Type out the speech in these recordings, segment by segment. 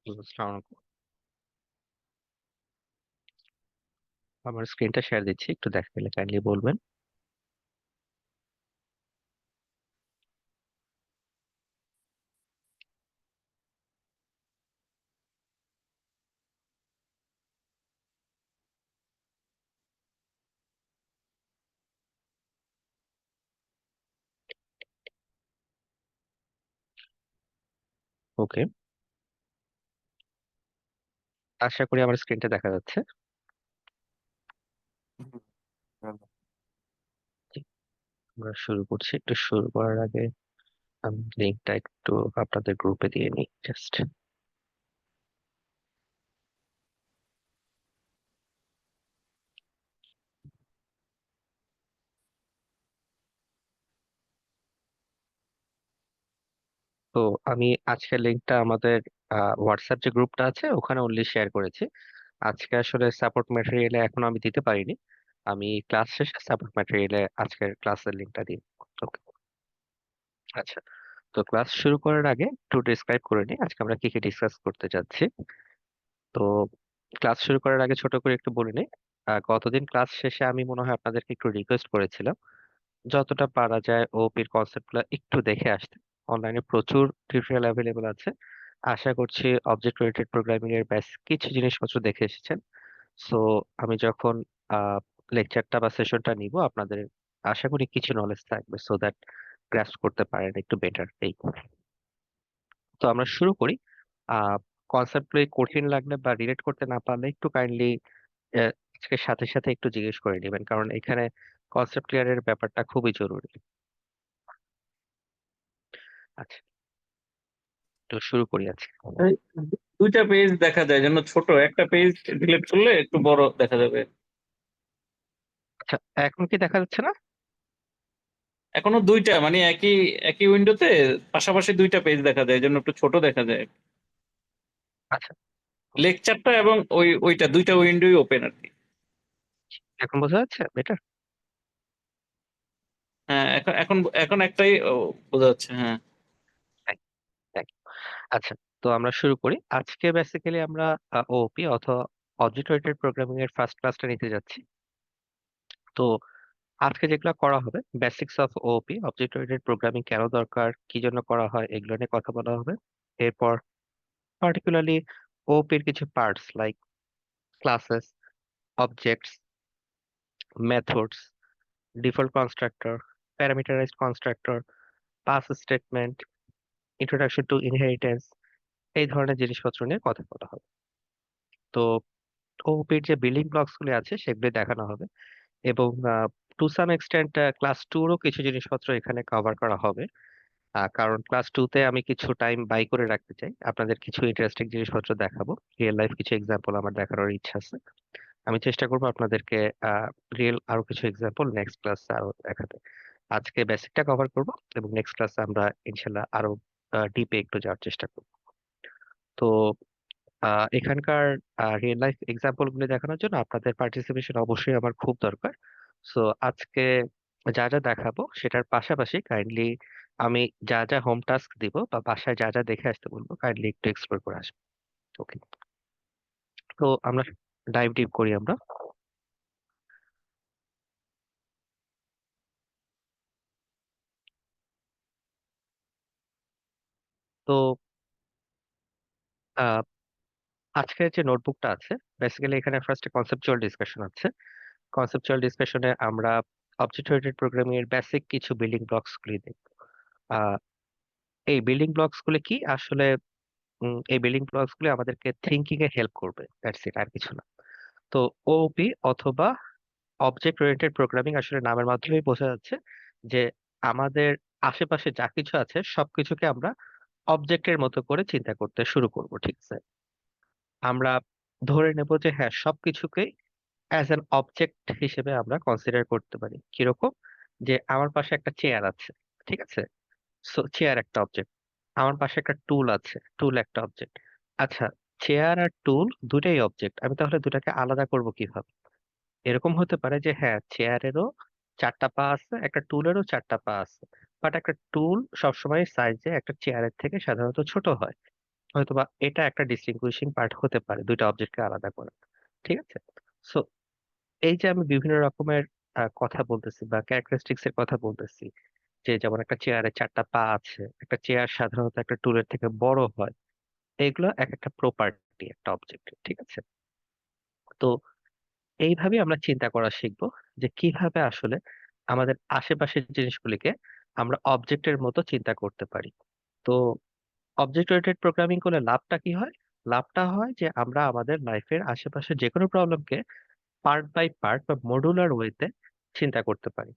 আসসালামু আলাইকুম। আমার স্ক্রিনটা শেয়ার দিচ্ছি, একটু দেখতে কাইন্ডলি বলবেন। ওকে, আশা করি আমার স্ক্রিনটা দেখা যাচ্ছে। হুম, ভালো। জি, আমরা শুরু করছি। একটু শুরু করার আগে আমি লিঙ্কটা একটু আপনাদের গ্রুপে দিয়ে নিই জাস্ট। তো আমি আজকের লিঙ্কটা আমাদের হোয়াটসঅ্যাপ যে গ্রুপটা আছে ওখানে অনলি শেয়ার করেছি। আজকে আসলে সাপোর্ট ম্যাটেরিয়ালে এখনো আমি দিতে পারিনি। আমি ক্লাস শেষে সাপোর্ট ম্যাটেরিয়ালে আজকের ক্লাসের লিঙ্কটা দিই। ওকে, আচ্ছা। তো ক্লাস শুরু করার আগে একটু ডিসক্রাইব করে নিই আজকে আমরা কি কি ডিসকাস করতে যাচ্ছি। তো ক্লাস শুরু করার আগে ছোট করে একটু বলে নিই। গতদিন ক্লাস শেষে আমি মনে হয় আপনাদেরকে একটু রিকোয়েস্ট করেছিলাম যতটা পারা যায় ওপির কনসেপ্টগুলো একটু দেখে আসতে। অনলাইনে প্রচুর টিউটোরিয়াল অ্যাভেলেবল আছে। আশা করছি অবজেক্ট ওরিয়েন্টেড প্রোগ্রামিং এর বেশ কিছু জিনিসপত্র দেখে এসেছেন। সো আমি যখন লেকচারটা বা সেশনটা নিব আপনাদের আশা করি কিছু নলেজ থাকবে, সো দ্যাট গ্রাস্প করতে পারেন একটু বেটার। এই তো আমরা শুরু করি। আহ কনসেপ্টগুলো কঠিন লাগলে বা রিলেট করতে না পারলে একটু কাইন্ডলি আজকে সাথে সাথে একটু জিজ্ঞেস করে নেবেন, কারণ এখানে কনসেপ্ট ক্লিয়ারের ব্যাপারটা খুবই জরুরি। আচ্ছা, তো শুরু করি আজকে। এই দুইটা পেজ দেখা যায় যেন ছোট, একটা পেজ ডিলিট করলে একটু বড় দেখা যাবে। আচ্ছা, এখন কি দেখা যাচ্ছে না? এখনো দুইটা মানে একই একই উইন্ডোতে পাশাপাশি দুইটা পেজ দেখা যায় যেন একটু ছোট দেখা যায়। আচ্ছা, লেকচারটা এবং ওইটা দুইটা উইন্ডোই ওপেন আর কি। এখন বোঝা যাচ্ছে বেটার? হ্যাঁ, এখন এখন এখন একটাই বোঝা যাচ্ছে। হ্যাঁ, আচ্ছা, তো আমরা শুরু করি। আজকে বেসিক্যালি আমরা ওপি অথবা অবজেক্ট ওরিয়েন্টেড প্রোগ্রামিং এর ফার্স্ট ক্লাসটা নিতে যাচ্ছি। তো আজকে যেগুলো করা হবে basics of OP, object oriented programming কেন দরকার, কি জন্য করা হয়, এগুলো নিয়ে কথা বলা হবে। এরপর পার্টিকুলারলি ওপির কিছু parts like classes, objects, methods, default constructor, parameterised constructor, pass statement, introduction to inheritance, এই ধরনের জিনিসপত্র নিয়ে কথা বলা হবে। তো ওপির যে বিল্ডিং ব্লকস গুলো আছে সেগুলো দেখানো হবে, এবং টু সাম এক্সটেন্ট ক্লাস টুরও কিছু জিনিসপত্র এখানে কভার করা হবে। কারণ ক্লাস টুতে আমি কিছু টাইম বাই করে রাখতে চাই, আপনাদের কিছু ইন্টারেস্টিং জিনিসপত্র দেখাবো। রিয়েল লাইফ কিছু এক্সাম্পল আমার দেখানোর ইচ্ছা আছে। আমি চেষ্টা করবো আপনাদেরকে রিয়েল আরো কিছু এক্সাম্পল নেক্সট ক্লাসে আরো দেখাতে। আজকে বেসিকটা কভার করব এবং নেক্সট ক্লাসে আমরা ইনশাল্লাহ আরো ডিপে একটু যাওয়ার চেষ্টা করব। তো এখানকার রিয়েল লাইফ এক্সাম্পল গুলো দেখানোর জন্য আপনাদের পার্টিসিপেশন অবশ্যই আমার খুব দরকার। সো আজকে যা যা দেখাবো সেটার পাশাপাশি কাইন্ডলি আমি যা যা হোম টাস্ক দিব বা বাসায় যা যা দেখে আসতে বলবো কাইন্ডলি একটু এক্সপ্লোর করে আসবো। ওকে, তো আমরা ডাইভ ডিপ করি আমরা। তো আহ, আজকের যে নোটবুকটা আছে বেসিক্যালি এখানে ফার্স্টে কনসেপচুয়াল ডিসকাশন আছে। কনসেপচুয়াল ডিসকাশনে আমরা অবজেক্ট ওরিয়েন্টেড প্রোগ্রামিং এর বেসিক কিছু বিল্ডিং ব্লকস গুলি দেখব। আহ, এই বিল্ডিং ব্লকস গুলো কি আসলে? এই বিল্ডিং ব্লকস গুলো আমাদেরকে থিঙ্কিং এ হেল্প করবে, দ্যাটস ইট, আর কিছু না। তো ওপি অথবা অবজেক্ট ওরিয়েন্টেড প্রোগ্রামিং আসলে নামের মাধ্যমেই বোঝা যাচ্ছে যে আমাদের আশেপাশে যা কিছু আছে সবকিছুকে আমরা অবজেক্টের মতো করে চিন্তা করতে শুরু করব, ঠিক আছে? আমরা ধরে নেব যে হ্যাঁ সবকিছুকেই অ্যাজ অ্যান অবজেক্ট হিসেবে আমরা কনসিডার করতে পারি। কিরকম? যে আমার পাশে একটা চেয়ার আছে, ঠিক আছে? সো চেয়ার একটা অবজেক্ট। আমার পাশে একটা টুল আছে, টুল একটা অবজেক্ট। আচ্ছা, চেয়ার আর টুল দুটাই অবজেক্ট, আমি তাহলে দুটাকে আলাদা করব কিভাবে? এরকম হতে পারে যে হ্যাঁ চেয়ারেরও চারটা পা আছে, একটা টুলেরও চারটা পা আছে, বাট একটা টুল সবসময় সাইজে একটা চেয়ারের থেকে সাধারণত ছোট হয়। হয়তোবা এটা একটা ডিস্টিংগুইশিং পার্ট হতে পারে দুইটা অবজেক্টকে আলাদা করা। ঠিক আছে? সো এই যে আমি বিভিন্ন রকমের কথা বলতেছি বা ক্যারেক্টারিস্টিক্স এর কথা বলতেছি, যে যেমন একটা চেয়ারে 4টা পা আছে, একটা চেয়ার সাধারণত একটা টুলের থেকে বড় হয়, এগুলো এক একটা প্রপার্টি একটা অবজেক্ট। ঠিক আছে? তো এইভাবে আমরা চিন্তা করা শিখবো যে কিভাবে আসলে আমাদের আশেপাশের জিনিসগুলিকে আমরা অবজেক্টের মতো চিন্তা করতে পারি। তো অবজেক্ট ওরিয়েন্টেড প্রোগ্রামিং করলে লাভটা কি হয়? লাভটা হয় যে আমরা আমাদের লাইফের আশেপাশে যে কোনো প্রবলেমকে পার্ট বাই পার্ট বা মডুলার ওয়েতে চিন্তা করতে পারি।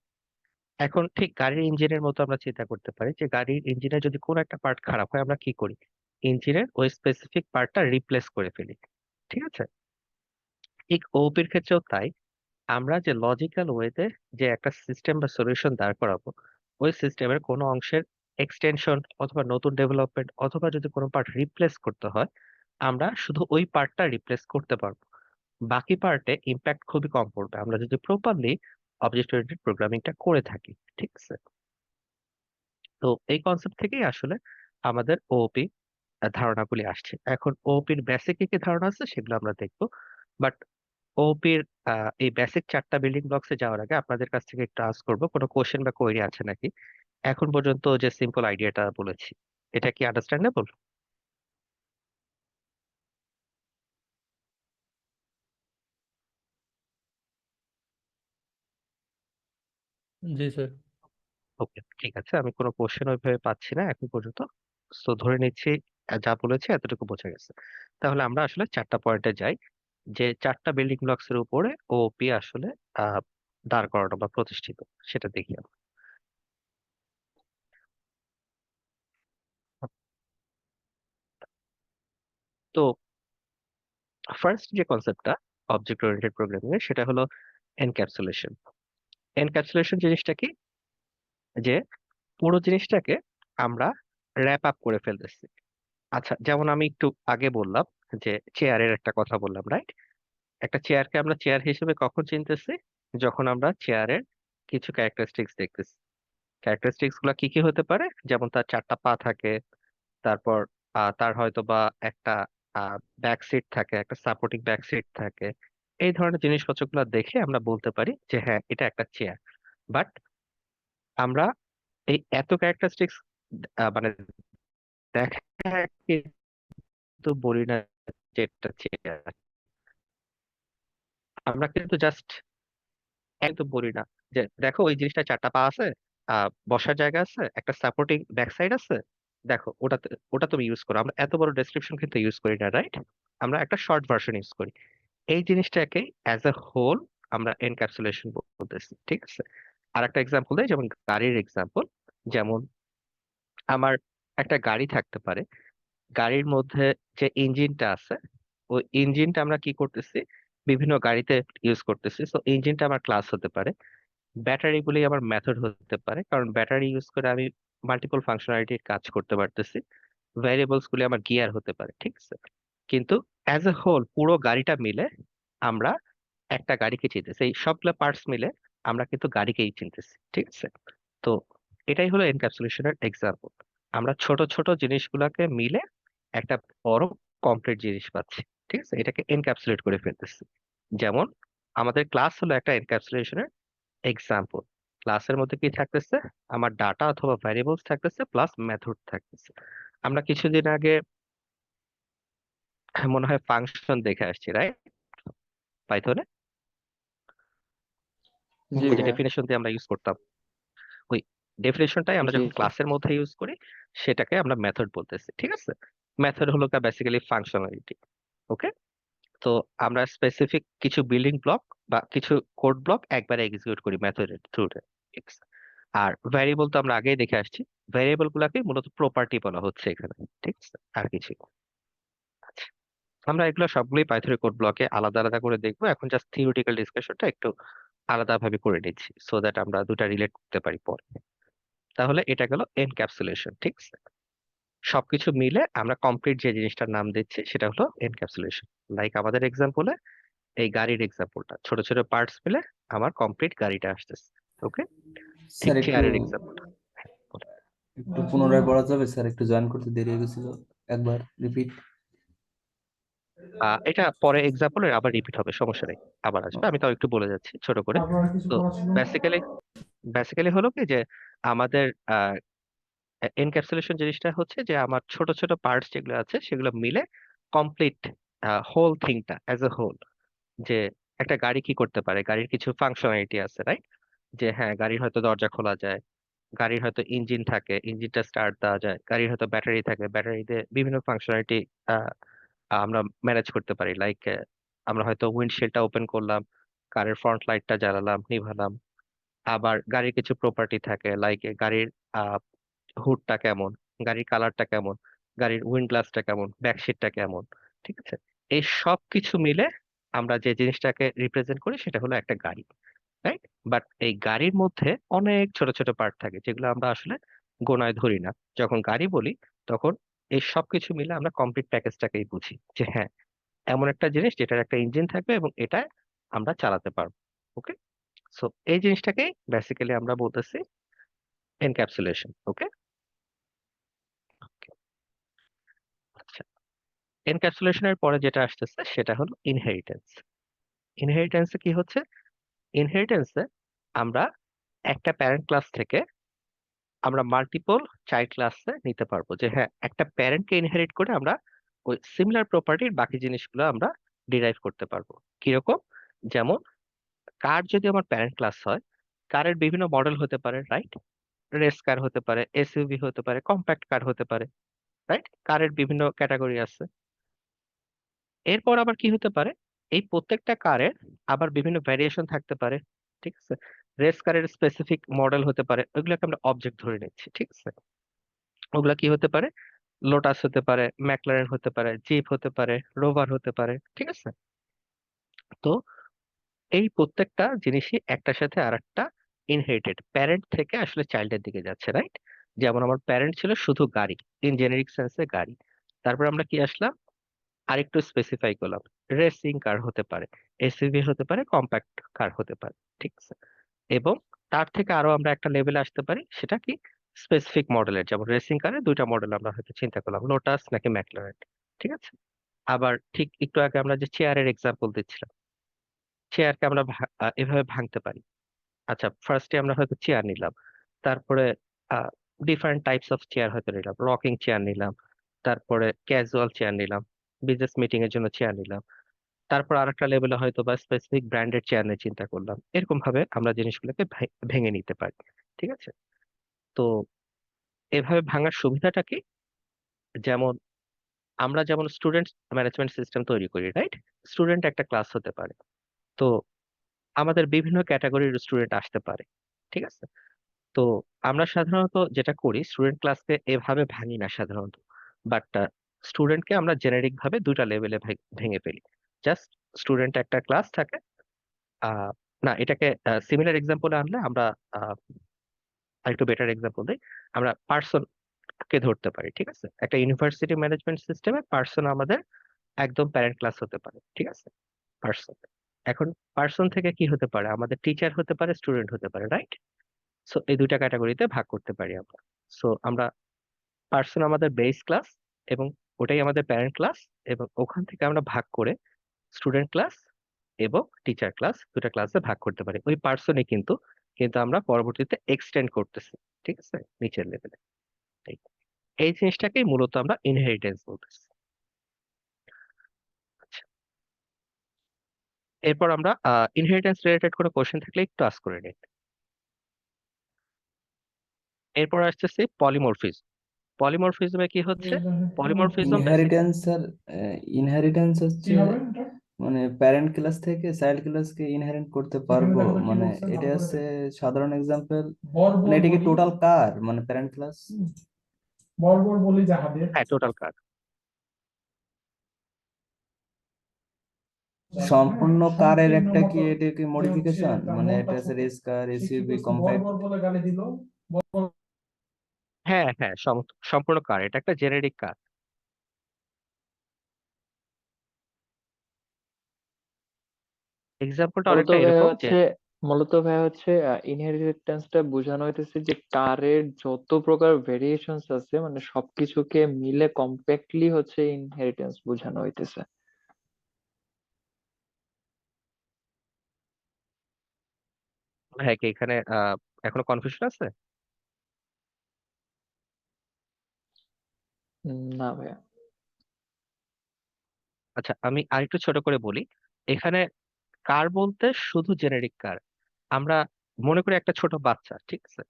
এখন ঠিক গাড়ির ইঞ্জিনের মতো আমরা চিন্তা করতে পারি যে গাড়ির ইঞ্জিনের যদি কোনো একটা পার্ট খারাপ হয় আমরা কি করি? ইঞ্জিনের ওই স্পেসিফিক পার্টটা রিপ্লেস করে ফেলি। ঠিক আছে? ঠিক ওপির ক্ষেত্রেও তাই। আমরা যে লজিক্যাল ওয়েতে যে একটা সিস্টেম বা সলিউশন দাঁড় করাবো, ওই সিস্টেমের কোনো অংশের এক্সটেনশন অথবা নতুন ডেভেলপমেন্ট অথবা যদি কোনো পার্ট রিপ্লেস করতে হয়, আমরা শুধু ওই পার্টটা রিপ্লেস করতে পারবো। বাকি পার্টে ইম্প্যাক্ট খুবই কম পড়বে আমরা যদি প্রপারলি অবজেক্ট ওরিয়েন্টেড প্রোগ্রামিংটা করে থাকি। ঠিক আছে? তো এই কনসেপ্ট থেকেই আসলে আমাদের ওওপি ধারণাগুলি আসছে। এখন ওওপির বেসিক কি কি ধারণা আছে সেগুলো আমরা দেখবো। বাট ওওপির এই বেসিক 4টা বিল্ডিং ব্লকসে যাওয়ার আগে আপনাদের কাছ থেকে একটু আস্ক করবো কোনো কোশ্চেন বা কোয়েরি আছে নাকি এখন পর্যন্ত যে সিম্পল আইডিয়াটা বলেছি, এটা কি আন্ডারস্ট্যান্ডেবল? জি স্যার। ওকে, ঠিক আছে, আমি কোনো কোশ্চেন ওইভাবে পাচ্ছি না এখন পর্যন্ত। তো ধরে নিচ্ছি যা বলেছি এতটুকু বোঝা গেছে। তাহলে আমরা আসলে 4টা পয়েন্টে যাই, যে 4টা বিল্ডিং ব্লকস এর উপরে ওপি আসলে আহ দাঁড় করানো বা প্রতিষ্ঠিত, সেটা দেখি আমরা। তো ফার্স্ট যে কনসেপ্টটা অবজেক্ট ওরিয়েন্টেড প্রোগ্রামিং এর, সেটা হলো এনক্যাপসুলেশন। এনক্যাপসুলেশন জিনিসটা কি? যে পুরো জিনিসটাকে আমরা র্যাপ আপ করে ফেলতেছি। আচ্ছা, যেমন আমি একটু আগে বললাম যে চেয়ারের একটা কথা বললাম, রাইট? একটা চেয়ারকে আমরা চেয়ার হিসেবে কখন চিনতেছি? যখন আমরা চেয়ারের কিছু ক্যারেক্টারিস্টিক্স দেখতেছি। ক্যারেক্টারিস্টিক্স গুলা কি কি হতে পারে? যেমন তার 4টা পা থাকে, তারপর তার হয়তো বা একটা ব্যাক সিট থাকে, একটা সাপোর্টিং ব্যাক সিট থাকে। এই ধরনের জিনিসপত্রগুলো দেখে আমরা বলতে পারি যে হ্যাঁ এটা একটা চেয়ার। বাট আমরা এই এত ক্যারেক্টারিস্টিক্স মানে দেখা কিন্তু বলি না যে এটা চেয়ার। আমরা কিন্তু জাস্ট একদম বলি না যে দেখো ওই জিনিসটা 4টা পা আছে, বসার জায়গা আছে, একটা সাপোর্টিং ব্যাক সাইড আছে, দেখো ওটাতে, ওটা তুমি ইউজ করো। আমরা এত বড় ডেসক্রিপশন কিন্তু ইউজ করি না, রাইট? আমরা একটা শর্ট ভার্সন ইউজ করি। এই জিনিসটাকে অ্যাজ এ হোল আমরা এনক্যাপসুলেশন বলতেছি। ঠিক আছে? আর একটা এক্সাম্পল দেই, যেমন গাড়ির এক্সাম্পল। যেমন আমার একটা গাড়ি থাকতে পারে, গাড়ির মধ্যে যে ইঞ্জিনটা আছে, ওই ইঞ্জিনটা আমরা কি করতেছি, বিভিন্ন গাড়িতে ইউজ করতেছি। তো ইঞ্জিনটা আমার ক্লাস হতে পারে, ব্যাটারি গুলি আমার মেথড হতে পারে, কারণ ব্যাটারি ইউজ করে আমি মাল্টিপল ফাংশনালিটির কাজ করতে পারতেছি। ভ্যারিয়েবলস গুলি আমার গিয়ার হতে পারে। ঠিক আছে? কিন্তু অ্যাজ এ হোল পুরো গাড়িটা মিলে আমরা একটা গাড়িকে চিনতেছি, এই সবগুলো পার্টস মিলে আমরা কিন্তু গাড়িকেই চিনতেছি। ঠিক আছে? তো এটাই হলো এনক্যাপসুলেশনের এক্সাম্পল। আমরা ছোট ছোট জিনিসগুলোকে মিলে একটা বড় কমপ্লিট জিনিস পাচ্ছি। ঠিক আছে? এটাকে এনক্যাপসুলেট করে ফেলতেছি। যেমন আমাদের ক্লাস হলো একটা এনক্যাপসুলেশনের এক্সাম্পল। ক্লাসের মধ্যে কি থাকতেছে? আমার ডাটা অথবা ভ্যারিয়েবলস থাকতেছে প্লাস মেথড থাকতেছে। আমরা কিছুদিন আগে মনে হয় ফাংশন দেখে আসছি, রাইট? পাইথনে জি যে ভাইয়া। ডেফিনেশন দিয়ে আমরা ইউজ করতাম, ওই ডেফিনেশনটাই আমরা জি যখন জি। ক্লাসের মধ্যে ইউজ করি, সেটাকে আমরা মেথড বলতেছি। ঠিক আছে? মেথড হলো বেসিক্যালি ফাংশনালিটি। ওকে? তো আমরা স্পেসিফিক কিছু বিল্ডিং ব্লক বা কিছু কোড ব্লক একবারে এক্সিকিউট করি মেথডের থ্রুতে। আর ভ্যারিয়েবল তো আমরা আগেই দেখে আসছি, ভ্যারিয়েবল গুলাকে মূলত প্রপার্টি বলা হচ্ছে এখানে। ঠিক আছে? আর কিছু না। আচ্ছা, আমরা এগুলো সবগুলোই পাইথনের কোড ব্লকে আলাদা আলাদা করে দেখবো। এখন জাস্ট থিওরিটিক্যাল ডিসকাশনটা একটু আলাদাভাবে করে নিচ্ছি সো দ্যাট আমরা দুটা রিলেট করতে পারি পরে। তাহলে এটা গেল এনক্যাপসুলেশন। ঠিক আছে? সবকিছু মিলে আমরা কমপ্লিট যে জিনিসটার নাম দিচ্ছি সেটা হলো এনক্যাপসুলেশন। লাইক আমাদের এক্সাম্পলে এই গাড়ির এক্সাম্পলটা, ছোট ছোট পার্টস মিলে আমার কমপ্লিট গাড়িটা আসতেছে। ওকে? ঠিক স্যার একটু চেয়ারের এক্সাম্পল। একটু পুনরায় পড়া যাবে স্যার? একটু জয়েন করতে দেরি হয়ে গেছিল। একবার রিপিট। এটা পরে এক্সাম্পলের আবার রিপিট হবে, সমস্যা নেই, আবার আসবে, আমি তাও একটু বলে যাচ্ছি ছোট করে। তো বেসিক্যালি বেসিক্যালি হলো কি যে আমাদের এনক্যাপসুলেশন জিনিসটা হচ্ছে যে আমার ছোট ছোট পার্টস যেগুলো আছে সেগুলো মিলে কমপ্লিট হোল থিংটা অ্যাজ এ হোল, যে একটা গাড়ি কি করতে পারে, গাড়ির কিছু ফাংশনালিটি আছে, রাইট? যে হ্যাঁ, গাড়ির হয়তো দরজা খোলা যায়, গাড়ির হয়তো ইঞ্জিন থাকে, ইঞ্জিনটা স্টার্ট দেওয়া যায়, গাড়ির হয়তো ব্যাটারি থাকে, ব্যাটারিতে বিভিন্ন ফাংশনালিটি আমরা ম্যানেজ করতে পারি, লাইক আমরা হয়তো উইন্ডশিল্ডটা ওপেন করলাম, কারের ফ্রন্ট লাইটটা জ্বালালাম নিভালাম। আবার গাড়ির কিছু প্রপার্টি থাকে, লাইক গাড়ির হুডটা কেমন, গাড়ির কালারটা কেমন, গাড়ির উইন্ড গ্লাসটা কেমন, ব্যাকশিটটা কেমন, ঠিক আছে? এই সব কিছু মিলে আমরা যে জিনিসটাকে রিপ্রেজেন্ট করি সেটা হলো একটা গাড়ি, রাইট? বাট এই গাড়ির মধ্যে অনেক ছোট ছোট পার্ট থাকে যেগুলো আমরা আসলে গোনায় ধরি না। যখন গাড়ি বলি তখন এই সব কিছু মিলে আমরা কমপ্লিট প্যাকেজটাকেই বুঝি, যে হ্যাঁ, এমন একটা জিনিস যেটার একটা ইঞ্জিন থাকবে এবং এটা আমরা চালাতে পারবো। ওকে, সো এই জিনিসটাকে বেসিক্যালি আমরা বলতেছি এনক্যাপসুলেশন। ওকে, আচ্ছা, এনক্যাপসুলেশনের পরে যেটা আসতেছে সেটা হলো ইনহেরিটেন্স। ইনহেরিটেন্সে কি হচ্ছে? ইনহেরিটেন্সে আমরা একটা প্যারেন্ট ক্লাস থেকে আমরা মাল্টিপল চাইল্ড ক্লাসে নিতে পারবো, যে হ্যাঁ, একটা প্যারেন্টকে ইনহেরিট করে আমরা ওই সিমিলার প্রপার্টির বাকি জিনিসগুলো আমরা ডিরাইভ করতে পারবো। কিরকম? যেমন কার যদি আমার প্যারেন্ট ক্লাস হয়, কারের বিভিন্ন মডেল হতে পারে, রাইট? রেস কার হতে পারে, এসইউভি হতে পারে, কম্প্যাক্ট কার হতে পারে, রাইট? কারের বিভিন্ন ক্যাটাগরি আছে। এরপর আবার কি হতে পারে, এই প্রত্যেকটা কারের আবার বিভিন্ন ভ্যারিয়েশন থাকতে পারে, ঠিক আছে? রেস কারের স্পেসিফিক মডেল হতে পারে, ওইগুলোকে আমরা অবজেক্ট ধরে নিচ্ছি, ঠিক আছে? ওগুলা কি হতে পারে? লোটাস হতে পারে, ম্যাকলারেন হতে পারে, জিপ হতে পারে, রোভার হতে পারে, ঠিক আছে? তো এই প্রত্যেকটা জিনিসই একটার সাথে আরেকটা ইনহেরিটেড, প্যারেন্ট থেকে আসলে চাইল্ডের দিকে যাচ্ছে, রাইট? যেমন আমার প্যারেন্ট ছিল শুধু গাড়ি, ইন জেনেরিক সেন্সে গাড়ি। তারপর আমরা কি আসলাম, আরেকটু স্পেসিফাই করলাম, রেসিং কার হতে পারে, এসইভি হতে পারে, কম্প্যাক্ট কার হতে পারে, ঠিক আছে? এবং তার থেকে আরো আমরা একটা লেভেলে আসতে পারি, সেটা কি স্পেসিফিক মডেলের, যেমন রেসিং কারের দুইটা মডেল আমরা হয়তো চিন্তা করলাম, লোটাস নাকি ম্যাকলারেন, ঠিক আছে? আবার ঠিক একটু আগে আমরা যে চেয়ারের এক্সাম্পল দিচ্ছিলাম, চেয়ারকে আমরা এভাবে ভাঙতে পারি। আচ্ছা, ফার্স্টে আমরা হয়তো চেয়ার নিলাম, তারপরে ডিফারেন্ট টাইপস অফ চেয়ার হয়তো নিলাম, রকিং চেয়ার নিলাম, তারপরে ক্যাজুয়াল চেয়ার নিলাম, বিজনেস মিটিং এর জন্য চেয়ার নিলাম, তারপর আরেকটা লেভেলে হয়তো বা স্পেসিফিক ব্র্যান্ডেড চেয়ার নিয়ে চিন্তা করলাম। এরকম ভাবে আমরা জিনিসগুলোকে ভেঙে নিতে পারি, ঠিক আছে? তো এভাবে ভাঙার সুবিধাটা কি? যেমন আমরা যেমন স্টুডেন্ট ম্যানেজমেন্ট সিস্টেম তৈরি করি, রাইট? স্টুডেন্ট একটা ক্লাস হতে পারে, তো আমাদের বিভিন্ন ক্যাটাগরির স্টুডেন্ট আসতে পারে, ঠিক আছে? তো আমরা সাধারণত যেটা করি, স্টুডেন্ট ক্লাসকে এভাবে ভাঙি না সাধারণত, বাট স্টুডেন্টকে আমরা জেনারিক ভাবে দুইটা লেভেলে ভেঙে ফেলি। জাস্ট স্টুডেন্ট একটা ক্লাস থাকে। আহ না, এটাকে সিমিলার এক্সাম্পলে আনলে আমরা আরেকটু বেটার এক্সাম্পল দিই। আমরা পার্সন কে ধরতে পারি, ঠিক আছে? একটা ইউনিভার্সিটি ম্যানেজমেন্ট সিস্টেমে পার্সন আমাদের একদম প্যারেন্ট ক্লাস হতে পারে, ঠিক আছে? পার্সন, এখন পার্সন থেকে কি হতে পারে, আমাদের টিচার হতে পারে, স্টুডেন্ট হতে পারে, রাইট? সো এই দুইটা ক্যাটাগরিতে ভাগ করতে পারি আমরা। সো আমরা পার্সন আমাদের বেস ক্লাস, এবং ওটাই আমাদের প্যারেন্ট ক্লাস, এবং ওখান থেকে আমরা ভাগ করে স্টুডেন্ট ক্লাস এবং টিচার ক্লাস দুটা ক্লাসে ভাগ করতে পারি। ওই পার্সনই কিন্তু কিন্তু আমরা পরবর্তীতে এক্সটেন্ড করতেছি, ঠিক আছে, নিচের লেভেলে। এই এই জিনিসটাকেই মূলত আমরা ইনহেরিটেন্স বলতেছি। আচ্ছা, এরপর আমরা ইনহেরিটেন্স রিলেটেড কোনো কোশ্চেন থাকলে একটু আস্ক করে নিই। এরপর আসতেছি পলিমরফিজম। পলিমরফিজমে কি হচ্ছে? পলিমরফিজম ইনহেরিটেন্স স্যার, ইনহেরিটেন্স হচ্ছে মানে প্যারেন্ট ক্লাস থেকে চাইল্ড ক্লাসকে ইনহেরিট করতে পারবো, মানে এটা হচ্ছে সাধারণ এক্সাম্পল। মানে এটা কি টোটাল কার মানে প্যারেন্ট ক্লাস? হ্যাঁ, টোটাল কার। সম্পূর্ণ কারের একটা কি এটা কি মডিফিকেশন, মানে এটা হচ্ছে রেস কার, এসইউভি, কম্প্যাক্ট? হ্যাঁ হ্যাঁ, সম্পূর্ণ কার, এটা একটা জেনেরিক কার। এক্সাম্পলটা বলতে অনেকটা গেলে এরকম যে হচ্ছে মূলত ভাই হচ্ছে ইনহেরিটেন্সটা বোঝানো হইতেছে যে কারের যত প্রকার ভেরিয়েশনস আছে মানে সবকিছুকে মিলে কম্প্যাক্টলি হচ্ছে ইনহেরিটেন্স বোঝানো হইতেছে। হ্যাঁ, কি এখানে এখনো কনফিউশন আছে? না ভাইয়া। আচ্ছা, আমি আরেকটু ছোট করে বলি। এখানে কার বলতে শুধু জেনেরিক কার। আমরা মনে করি একটা ছোট বাচ্চা, ঠিক আছে,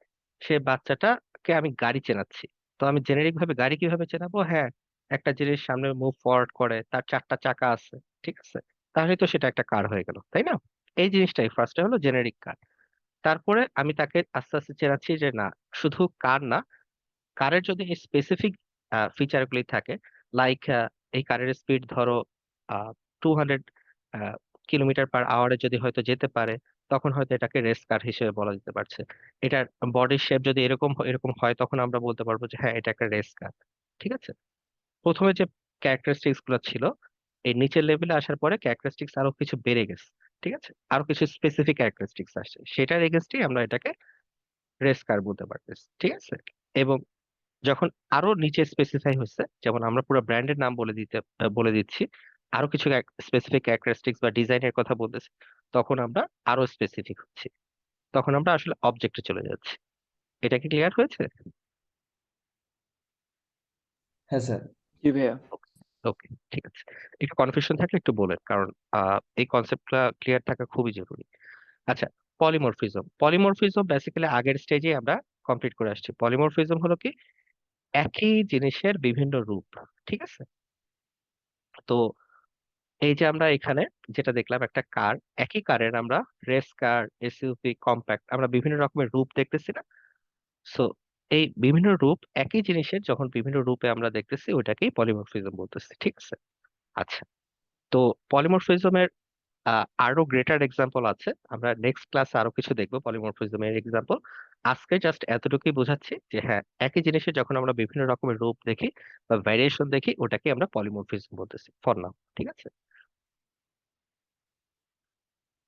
সে বাচ্চাটাকে আমি গাড়ি চেনাচ্ছি। তো আমি জেনেরিক ভাবে গাড়ি কিভাবে চেনাবো? হ্যাঁ, একটা জিনিস সামনে মুভ ফরওয়ার্ড করে, তার চারটা চাকা আছে, ঠিক আছে, তাহলে তো সেটা একটা কার হয়ে গেল, তাই না? এই জিনিসটাই ফার্স্টে হলো জেনেরিক কার। তারপরে আমি তাকে আস্তে আস্তে চেনাচ্ছি যে না, শুধু কার না, কারের যদি স্পেসিফিক ফিচার গুলি থাকে, লাইক এই কারের স্পিড ধরো 200 কিলোমিটার পার আওয়ারে যদি হয়তো যেতে পারে, তখন হয়তো এটাকে রেস কার হিসেবে বলা যেতে পারছে। এটার বডির শেপ যদি এরকম এরকম হয়, তখন আমরা বলতে পারবো যে হ্যাঁ, এটা একটা রেস কার। ঠিক আছে, প্রথমে যে ক্যারেক্টারিস্টিক্স গুলো ছিল, এই নিচের লেভেলে আসার পরে ক্যারেক্টারিস্টিক্স আরো কিছু বেড়ে গেছে। ঠিক আছে, আরো কিছু স্পেসিফিক ক্যারেক্টারিস্টিক্স আসছে, সেটার এগেনস্টই আমরা এটাকে রেস কার বলতে পারতেছি। ঠিক আছে, এবং যখন আরো নিচে স্পেসিফাই হচ্ছে, যেমন আমরা পুরো ব্র্যান্ডের নাম বলে দিচ্ছি, আরো কিছু স্পেসিফিক ক্যারেক্টারিস্টিক্স বা ডিজাইনের কথা বলতেছি, তখন আমরা আরো স্পেসিফিক হচ্ছি, তখন আমরা আসলে অবজেক্টে চলে যাচ্ছি। এটা কি ক্লিয়ার হয়েছে? হ্যাঁ স্যার। জি ভাইয়া। ওকে, ঠিক আছে। একটু কনফিউশন থাকলে একটু বলেন, কারণ এই কনসেপ্টটা ক্লিয়ার থাকা খুবই জরুরি। আচ্ছা, পলিমরফিজম। পলিমরফিজম বেসিক্যালি আগের স্টেজে আমরা কমপ্লিট করে আসছি। পলিমরফিজম হলো কি, একই জিনিসের বিভিন্ন রূপ। ঠিক আছে, তো এই যে আমরা এখানে যেটা দেখলাম, একটা কার, একই কারের আমরা রেস কার, এসইউভি, কম্প্যাক্ট, আমরা বিভিন্ন রকমের রূপ দেখতেছি না? সো এই বিভিন্ন রূপ একই জিনিসের যখন বিভিন্ন রূপে আমরা দেখতেছি, ওইটাকেই পলিমরফিজম বলতেছি। ঠিক আছে, আচ্ছা। তো পলিমরফিজমের আরো গ্রেটার এক্সাম্পল আছে, আমরা নেক্সট ক্লাসে আরো কিছু দেখবো পলিমরফিজমের এক্সাম্পল। আজকে জাস্ট এতটুকুই বোঝাচ্ছি যে হ্যাঁ, একই জিনিসের যখন আমরা বিভিন্ন রকমের রূপ দেখি বা ভ্যারিয়েশন দেখি, ওটাকে আমরা পলিমরফিজম বলতেছি ফর নাও। ঠিক আছে,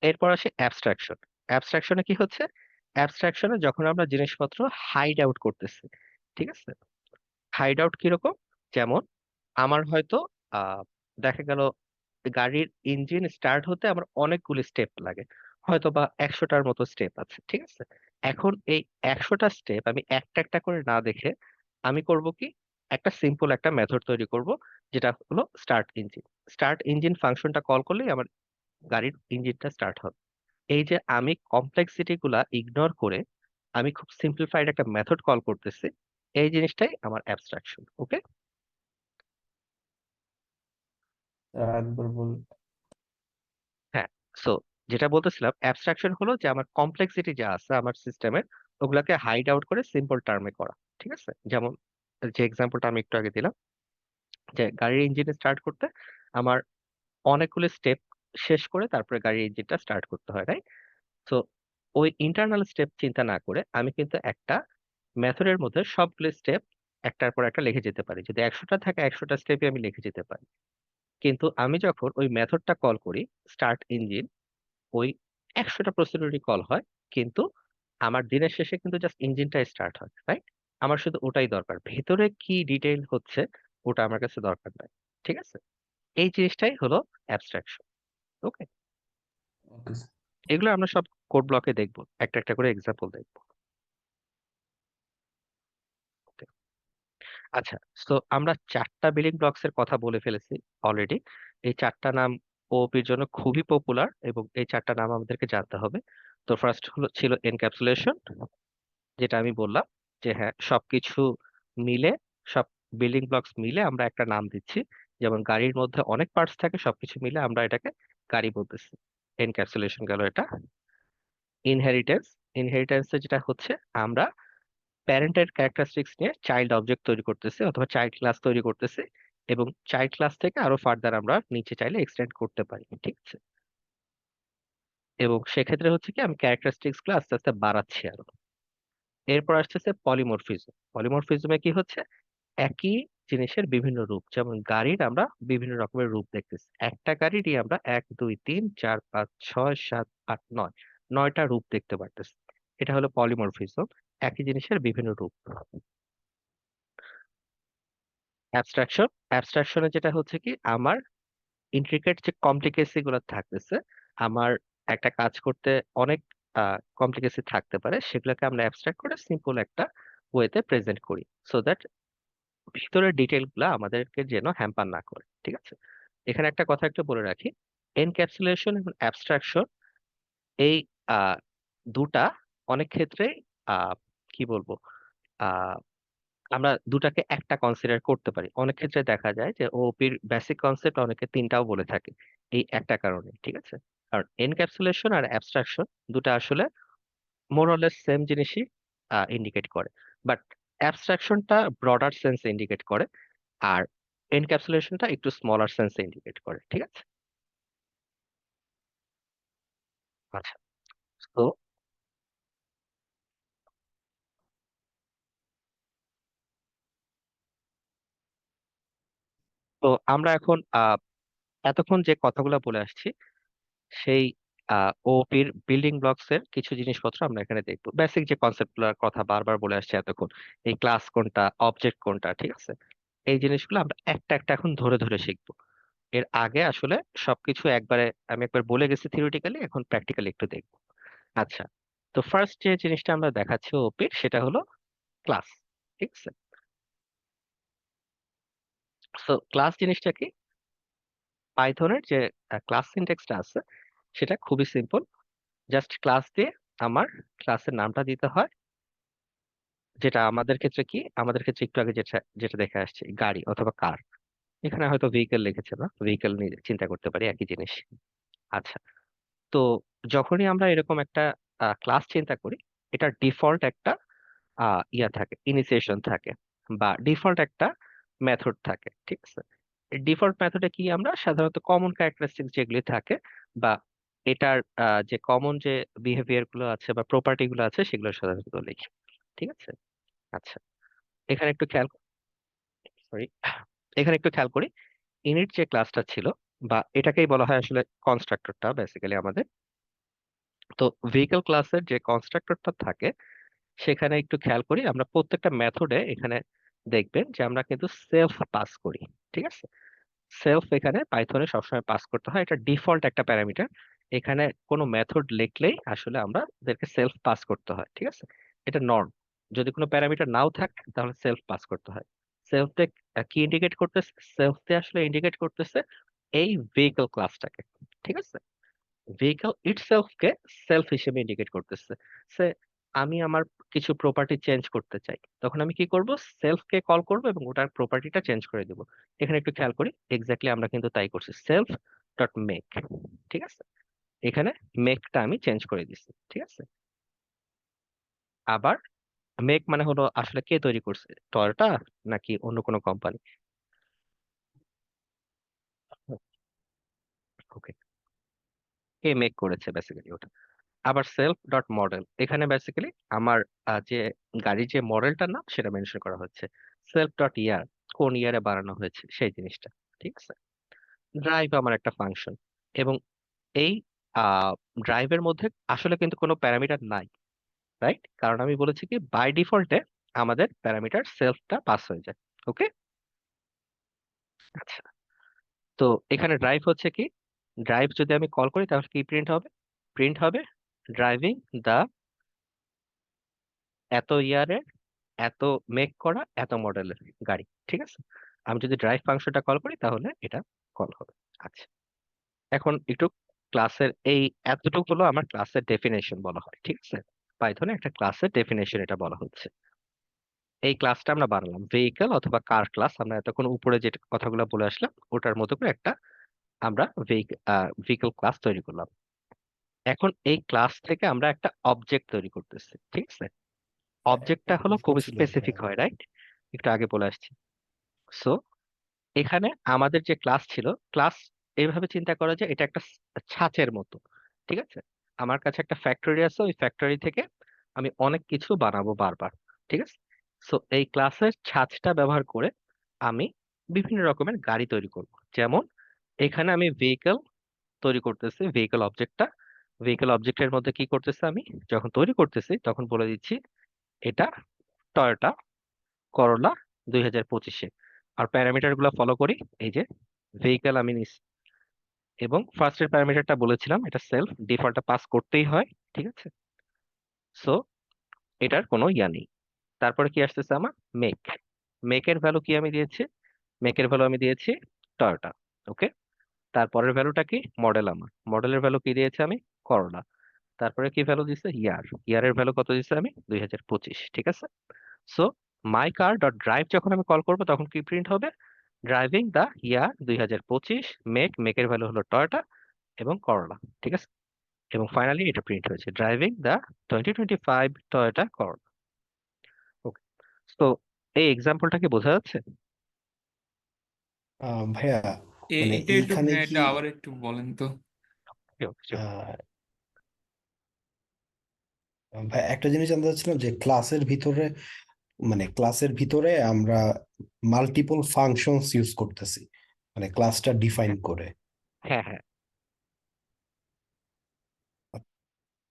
এরপর আসে অ্যাবস্ট্রাকশন। অ্যাবস্ট্রাকশনে কি হচ্ছে? অ্যাবস্ট্রাকশনে যখন আমরা জিনিসপত্র হাইড আউট করতেছি। ঠিক আছে, হাইড আউট কিরকম? যেমন আমার হয়তো আহ দেখা গেল গাড়ির ইঞ্জিন স্টার্ট হতে আমার অনেকগুলি স্টেপ লাগে, হয়তো বা 100টার মতো স্টেপ আছে। ঠিক আছে, এখন এই 100টা স্টেপ আমি একটা একটা করে না দেখে আমি করব কি, একটা সিম্পল একটা মেথড তৈরি করব, যেটা হলো স্টার্ট ইঞ্জিন। স্টার্ট ইঞ্জিন ফাংশনটা কল করলেই আমার গাড়ির ইঞ্জিনটা স্টার্ট হবে। এই যে আমি কমপ্লেক্সিটি গুলা ইগনোর করে আমি খুব সিম্পলিফাইড একটা মেথড কল করতেছি, এই জিনিসটাই আমার অ্যাবস্ট্রাকশন। ওকে, স্যার একবার বল। হ্যাঁ। সো যেটা বলতেছিলাম, অ্যাবস্ট্রাকশন হলো যে আমার কমপ্লেক্সিটি যা আছে আমার সিস্টেমের, ওগুলাকে হাইড আউট করে সিম্পল টার্মে করা। ঠিক আছে, যেমন যে এক্সাম্পলটা আমি একটু আগে দিলাম, যে গাড়ির ইঞ্জিন স্টার্ট করতে আমার অনেকগুলো স্টেপ শেষ করে তারপরে গাড়ির ইঞ্জিনটা স্টার্ট করতে হয়, রাইট? তো ওই ইন্টারনাল স্টেপ চিন্তা না করে আমি কিন্তু একটা মেথডের মধ্যে সবগুলো স্টেপ একটার পর একটা লিখে যেতে পারি। যদি 100টা থাকে, 100টা স্টেপে আমি লিখে যেতে পারি। কিন্তু আমি যখন ওই মেথডটা কল করি, স্টার্ট ইঞ্জিন, ওই 100টা প্রসিডিউরই কল হয়, কিন্তু আমার দিনের শেষে কিন্তু জাস্ট ইঞ্জিনটা স্টার্ট হয়, রাইট? আমার শুধু ওটাই দরকার, ভেতরে কি ডিটেইল হচ্ছে ওটা আমার কাছে দরকার নাই। ঠিক আছে, এই জিনিসটাই হলো অ্যাবস্ট্রাকশন। ওকে, ওকে স্যার। এগুলো আমরা সব কোড ব্লকে দেখবো, একটা একটা করে এক্সাম্পল দেখবো। আচ্ছা, তো আমরা চারটা বিল্ডিং ব্লকস এর কথা বলে ফেলেছি অলরেডি। এই চারটা নাম ওপির জন্য খুবই পপুলার, এবং এই চারটা নাম আমাদেরকে জানতে হবে। তো ফার্স্ট হলো ছিল এনক্যাপসুলেশন, যেটা আমি বললাম যে হ্যাঁ, সবকিছু মিলে, সব বিল্ডিং ব্লকস মিলে আমরা একটা নাম দিচ্ছি। যেমন গাড়ির মধ্যে অনেক পার্টস থাকে, সবকিছু মিলে আমরা এটাকে গাড়ি বলতেছি। এনক্যাপসুলেশন গেল এটা। ইনহেরিটেন্স, ইনহেরিটেন্সে যেটা হচ্ছে, আমরা প্যারেন্টের ক্যারেক্টারিস্টিক্স নিয়ে চাইল্ড অবজেক্ট তৈরি করতেছি অথবা চাইল্ড ক্লাস তৈরি করতেছি, এবং চাইল্ড ক্লাস থেকে আরো ফার্দার আমরা নিচে চাইলে এক্সটেন্ড করতে পারি। ঠিক আছে, এবং সেক্ষেত্রে হচ্ছে কি, আমি ক্যারেক্টারিস্টিক্স গুলো আস্তে আস্তে বাড়াচ্ছি আরো। এরপর আসতেছে পলিমরফিজম। পলিমরফিজমে কি হচ্ছে, একই জিনিসের বিভিন্ন রূপ, যেমন গাড়ির আমরা বিভিন্ন রকমের রূপ দেখতেছি, একটা গাড়িরই আমরা 1 2 3 4 5 6 7 8 9 9টা রূপ দেখতে পারতেছি। এটা হলো পলিমরফিজম, একই জিনিসের বিভিন্ন রূপ। অ্যাবস্ট্রাকশন, অ্যাবস্ট্রাকশনে যেটা হচ্ছে কি আমার ইন্ট্রিকেট যে কমপ্লিকেসি গুলো থাকতেছে, আমার একটা কাজ করতে অনেক কমপ্লিকেসি থাকতে পারে, সেগুলোকে আমরা অ্যাবস্ট্রাক্ট করে সিম্পল একটা ওয়েতে প্রেজেন্ট করি, সো দ্যাট ভিতরের ডিটেইল গুলা আমাদেরকে যেন হ্যাম্পার না করে। ঠিক আছে, এখানে একটা কথা একটু বলে রাখি, এনক্যাপসুলেশন এবং অ্যাবস্ট্রাকশন এই আহ, দুটা অনেক ক্ষেত্রে আহ, কি বলবো, আহ, আমরা দুটাকে একটা কনসিডার করতে পারি। অনেক ক্ষেত্রে দেখা যায় যে ওপির বেসিক কনসেপ্ট অনেকে তিনটাও বলে থাকে এই একটা কারণে। ঠিক আছে, কারণ এনক্যাপসুলেশন আর অ্যাবস্ট্রাকশন দুটা আসলে মোরলেস সেম জিনিসই ইন্ডিকেট করে, বাট অ্যাবস্ট্রাকশনটা ব্রডার সেন্সে ইন্ডিকেট করে, আর এনক্যাপসুলেশনটা একটু স্মলার সেন্সে ইন্ডিকেট করে। ঠিক আছে, আচ্ছা। তো তো আমরা এখন এতক্ষণ যে কথাগুলো বলে আসছি, সেই ওপির বিল্ডিং ব্লকস এর কিছু জিনিসপত্র আমরা এখানে দেখবো। বেসিক যে কনসেপ্টগুলোর কথা বারবার বলে আসছি এতক্ষণ, এই ক্লাস কোনটা, অবজেক্ট কোনটা, ঠিক আছে, এই জিনিসগুলো আমরা একটা একটা এখন ধরে ধরে শিখবো। এর আগে আসলে সবকিছু একবারে আমি একবার বলে গেছি থিওরিটিক্যালি, এখন প্র্যাকটিক্যালি একটু দেখবো। আচ্ছা, তো ফার্স্ট যে জিনিসটা আমরা দেখাচ্ছি ওপির, সেটা হলো ক্লাস। ঠিক আছে, সো ক্লাস জিনিসটা কি? পাইথনের যে ক্লাস সিনট্যাক্সটা আছে সেটা খুবই সিম্পল। জাস্ট ক্লাস দিয়ে আমার ক্লাসের নামটা দিতে হয়, যেটা আমাদের ক্ষেত্রে কি, আমাদের ক্ষেত্রে একটু আগে যেটা যেটা দেখে আসছে গাড়ি অথবা কার, এখানে হয়তো ভেহিকেল লিখেছে না, ভেহিকেল নিয়ে চিন্তা করতে পারি, একই জিনিস। আচ্ছা, তো যখনই আমরা এরকম একটা ক্লাস চিন্তা করি, এটা ডিফল্ট একটা ইয়া থাকে, ইনিসিয়েশন থাকে, বা ডিফল্ট একটা মেথড থাকে। ঠিক আছে, ডিফল্ট মেথডে কি আমরা সাধারণত কমন ক্যারেক্টারিস্টিক্স যেগুলি থাকে, বা এটার যে কমন যে বিহেভিয়ার গুলো আছে বা প্রপার্টি গুলো আছে, সেগুলো সাধারণত লিখি। ঠিক আছে, আচ্ছা, এখানে একটু খেয়াল, সরি, এখানে একটু খেয়াল করি, ইনিট যে ক্লাসটা ছিল, বা এটাকেই বলা হয় আসলে কনস্ট্রাক্টরটা বেসিক্যালি আমাদের। তো ভেহিকল ক্লাসের যে কনস্ট্রাক্টরটা থাকে, সেখানে একটু খেয়াল করি, আমরা প্রত্যেকটা মেথডে এখানে দেখবেন যে আমরা কিন্তু সেলফ পাস করি। ঠিক আছে, সেলফ এখানে পাইথনে সবসময় পাস করতে হয়, এটা ডিফল্ট একটা প্যারামিটার। এখানে কোনো মেথড লিখলেই আসলে আমাদেরকে সেলফ পাস করতে হয়। ঠিক আছে, এটা নর্ম। যদি কোনো প্যারামিটার নাও থাকে তাহলে সেলফ পাস করতে হয়। সেলফতে কি ইন্ডিকেট করতেছে? সেলফতে আসলে ইন্ডিকেট করতেছে এই ভেহিকল ক্লাসটাকে। ঠিক আছে, ভেহিকল ইটসেলফকে সেলফ হিসেবে ইন্ডিকেট করতেছে। সে আমি আমার কিছু প্রপার্টি চেঞ্জ করতে চাই, তখন আমি কি করব? সেলফকে কল করব এবং ওটার প্রপার্টিটা চেঞ্জ করে দিব। এখানে একটু খেয়াল করি, এক্স্যাক্টলি আমরা কিন্তু তাই করছি, সেলফ ডট মেক। ঠিক আছে, এখানে মেকটা আমি চেঞ্জ করে দিচ্ছি। ঠিক আছে, আবার মেক মানে হলো আসলে কে তৈরি করছে, টয়োটা নাকি অন্য কোনো কোম্পানি? ওকে, কে মেক করেছে বেসিক্যালি ওটা। আবার সেলফ ডট মডেল, এখানে বেসিক্যালি আমার যে গাড়ির যে মডেলটার নাম সেটা মেনশন করা হচ্ছে। সেলফ ডট ইয়ার, কোন ইয়ারে বানানো হয়েছে সেই জিনিসটা। ঠিক আছে, ড্রাইভ আমার একটা ফাংশন, এবং এই ড্রাইভের মধ্যে আসলে কিন্তু কোনো প্যারামিটার নাই, রাইট? কারণ আমি বলেছি কি বাই ডিফল্টে আমাদের প্যারামিটার সেলফটা পাস হয়ে যায়। ওকে, আচ্ছা, তো এখানে ড্রাইভ হচ্ছে কি, ড্রাইভ যদি আমি কল করি তাহলে কি প্রিন্ট হবে? প্রিন্ট হবে ড্রাইভিং দা এত ইয়ারে, এত মেক করা, এত মডেলের গাড়ি। ঠিক আছে, আমি যদি ড্রাইভ ফাংশনটা কল করি তাহলে এটা কল হবে। আচ্ছা, এখন একটু ক্লাসের এই এতটুকু হলো আমার ক্লাসের ডেফিনেশন বলা হয়। ঠিক আছে, পাইথনে একটা ক্লাসের ডেফিনেশন এটা বলা হচ্ছে। এই ক্লাসটা আমরা বানালাম ভেহিকল অথবা কার ক্লাস, আমরা এতক্ষণ উপরে যে কথাগুলো বলে আসলাম ওটার মতো করে একটা আমরা ভেহিকল ক্লাস তৈরি করলাম। এখন এই ক্লাস থেকে আমরা একটা অবজেক্ট তৈরি করতেছি। ঠিক আছে, অবজেক্টটা হলো খুব স্পেসিফিক হয়, রাইট? একটু আগে বলে আসছি। সো এখানে আমাদের যে ক্লাস ছিল, ক্লাস এইভাবে চিন্তা করা যায়, এটা একটা ছাঁচের মতো। ঠিক আছে, আমার কাছে একটা ফ্যাক্টরি আছে, ওই ফ্যাক্টরি থেকে আমি অনেক কিছু বানাবো বারবার। ঠিক আছে, সো এই ক্লাসের ছাঁচটা ব্যবহার করে আমি বিভিন্ন রকমের গাড়ি তৈরি করব। যেমন এখানে আমি ভেহিকল তৈরি করতেছি, ভেহিকল অবজেক্টটা, ভেহিকল অবজেক্টের মধ্যে কি করতেছে, আমি যখন তৈরি করতেছি তখন বলে দিচ্ছি এটা টয়োটা করোলা 2025-এ। আর প্যারামিটার গুলো ফলো করি, এই যে ভেহিকল আমি নিচ্ছি এবং ফার্স্টের প্যারামিটারটা বলেছিলাম এটা সেলফ, ডিফল্টটা পাস করতেই হয়, ঠিক আছে। সো এটার কোনো ইয়া নেই। তারপরে কি আসতেছে আমার মেক, মেকের ভ্যালু কি আমি দিয়েছি, মেকের ভ্যালু আমি দিয়েছি টয়োটা, ওকে। তারপরের ভ্যালুটা কি মডেল, আমার মডেলের ভ্যালু কি দিয়েছি আমি করোলা। তারপরে কি ভ্যালু দিছে ইয়ার, ইয়ারের ভ্যালু কত দিছে আমি 2025, ঠিক আছে। So my car dot drive যখন আমি কল করবো তখন কি প্রিন্ট হবে, ড্রাইভিং দ্য ইয়ার 2025, মেকের ভ্যালু হলো টয়োটা এবং করোলা, ঠিক আছে। এবং ফাইনালি এটা প্রিন্ট হয়েছে ড্রাইভিং দ্য 2025 টয়োটা করোলা, ওকে। তো এই এক্সাম্পলটা কি বোঝা যাচ্ছে? ভাইয়া মানে এটা একটু এইখানে হ্যাঁ কি এটা আবার একটু বলেন তো। Okay, okay, sure. আহ, ভাই একটা জিনিস জানতে চাচ্ছিলাম যে ক্লাসের ভিতরে আমরা মাল্টিপল ফাংশনস ইউজ করতেছি মানে ক্লাসটা ডিফাইন হ্যাঁ করে। হ্যাঁ হ্যাঁ,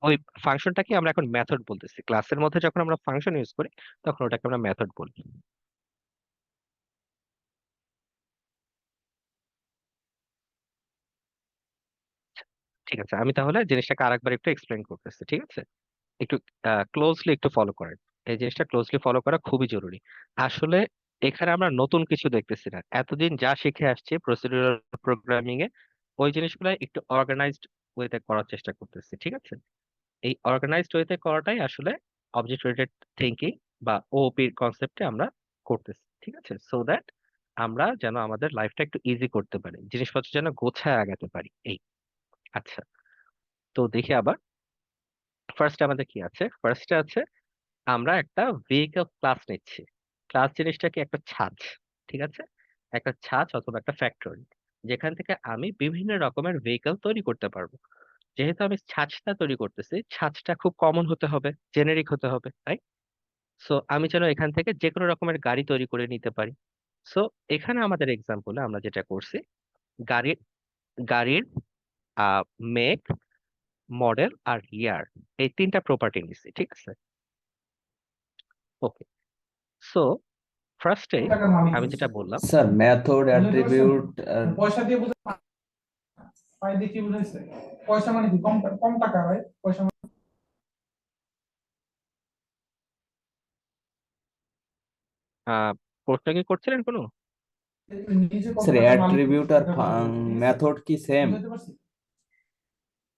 ওই ফাংশনটাকে আমরা এখন মেথড বলতেছি, ক্লাসের মধ্যে যখন আমরা ফাংশন ইউজ করি তখন ওটাকে আমরা মেথড বলি। ঠিক আছে, আমি তাহলে জিনিসটাকে আরেকবার একটু এক্সপ্লেন করতেছি, ঠিক আছে। একটু ক্লোজলি একটু ফলো করেন, এই জিনিসটা ক্লোজলি ফলো করা খুবই জরুরি। আসলে এখানে আমরা নতুন কিছু দেখতেছি না, এতদিন যা শিখে আসছি প্রসিডিউরাল প্রোগ্রামিং এ ওই জিনিসগুলো একটু অর্গানাইজড ওয়েতে করার চেষ্টা করতেছি, ঠিক আছে। এই অর্গানাইজড ওয়েতে করাটাই আসলে অবজেক্ট ওরিয়েন্টেড থিঙ্কিং বা ওওপির কনসেপ্টে আমরা করতেছি, ঠিক আছে। সো দ্যাট আমরা যেন আমাদের লাইফটা একটু ইজি করতে পারি, জিনিসপত্র যেন গোছায় আগাতে পারি, এই। আচ্ছা, তো দেখি আবার ফার্স্ট আমাদের কি আছে, ফার্স্টে আছে আমরা একটা ভেহিকল ক্লাস নিচ্ছি। ক্লাস জিনিসটা কি একটা ছাঁচ, ঠিক আছে, একটা ছাঁচ অথবা একটা ফ্যাক্টরি যেখান থেকে আমি বিভিন্ন রকমের ভেহিকল তৈরি করতে পারবো। যেহেতু আমি ছাঁচটা তৈরি করতেছি, ছাঁচটা খুব কমন হতে হবে, জেনেরিক হতে হবে, তাই। সো আমি যেন এখান থেকে যে কোনো রকমের গাড়ি তৈরি করে নিতে পারি। সো এখানে আমাদের এক্সাম্পলে আমরা যেটা করছি, গাড়ির গাড়ির মেক, মডেল আর ইয়ার, এই তিনটা প্রপার্টি নিছি, ঠিক আছে। ওকে, সো ফার্স্টে আমি যেটা বললাম, স্যার মেথড অ্যাট্রিবিউট আর পয়সা দিয়ে বুঝে পাই দিয়ে কি বুঝাইছে? পয়সা মানে কি? কম কম টাকা ভাই, পয়সা আহ প্রশ্ন কি করছিলেন কোনো? মানে নিজে কত স্যার টাকা মালিক অ্যাট্রিবিউট আর এটা বুঝাইছে, ঠিক আছে? মেথড কি সেম? বুঝাইতে পারছি?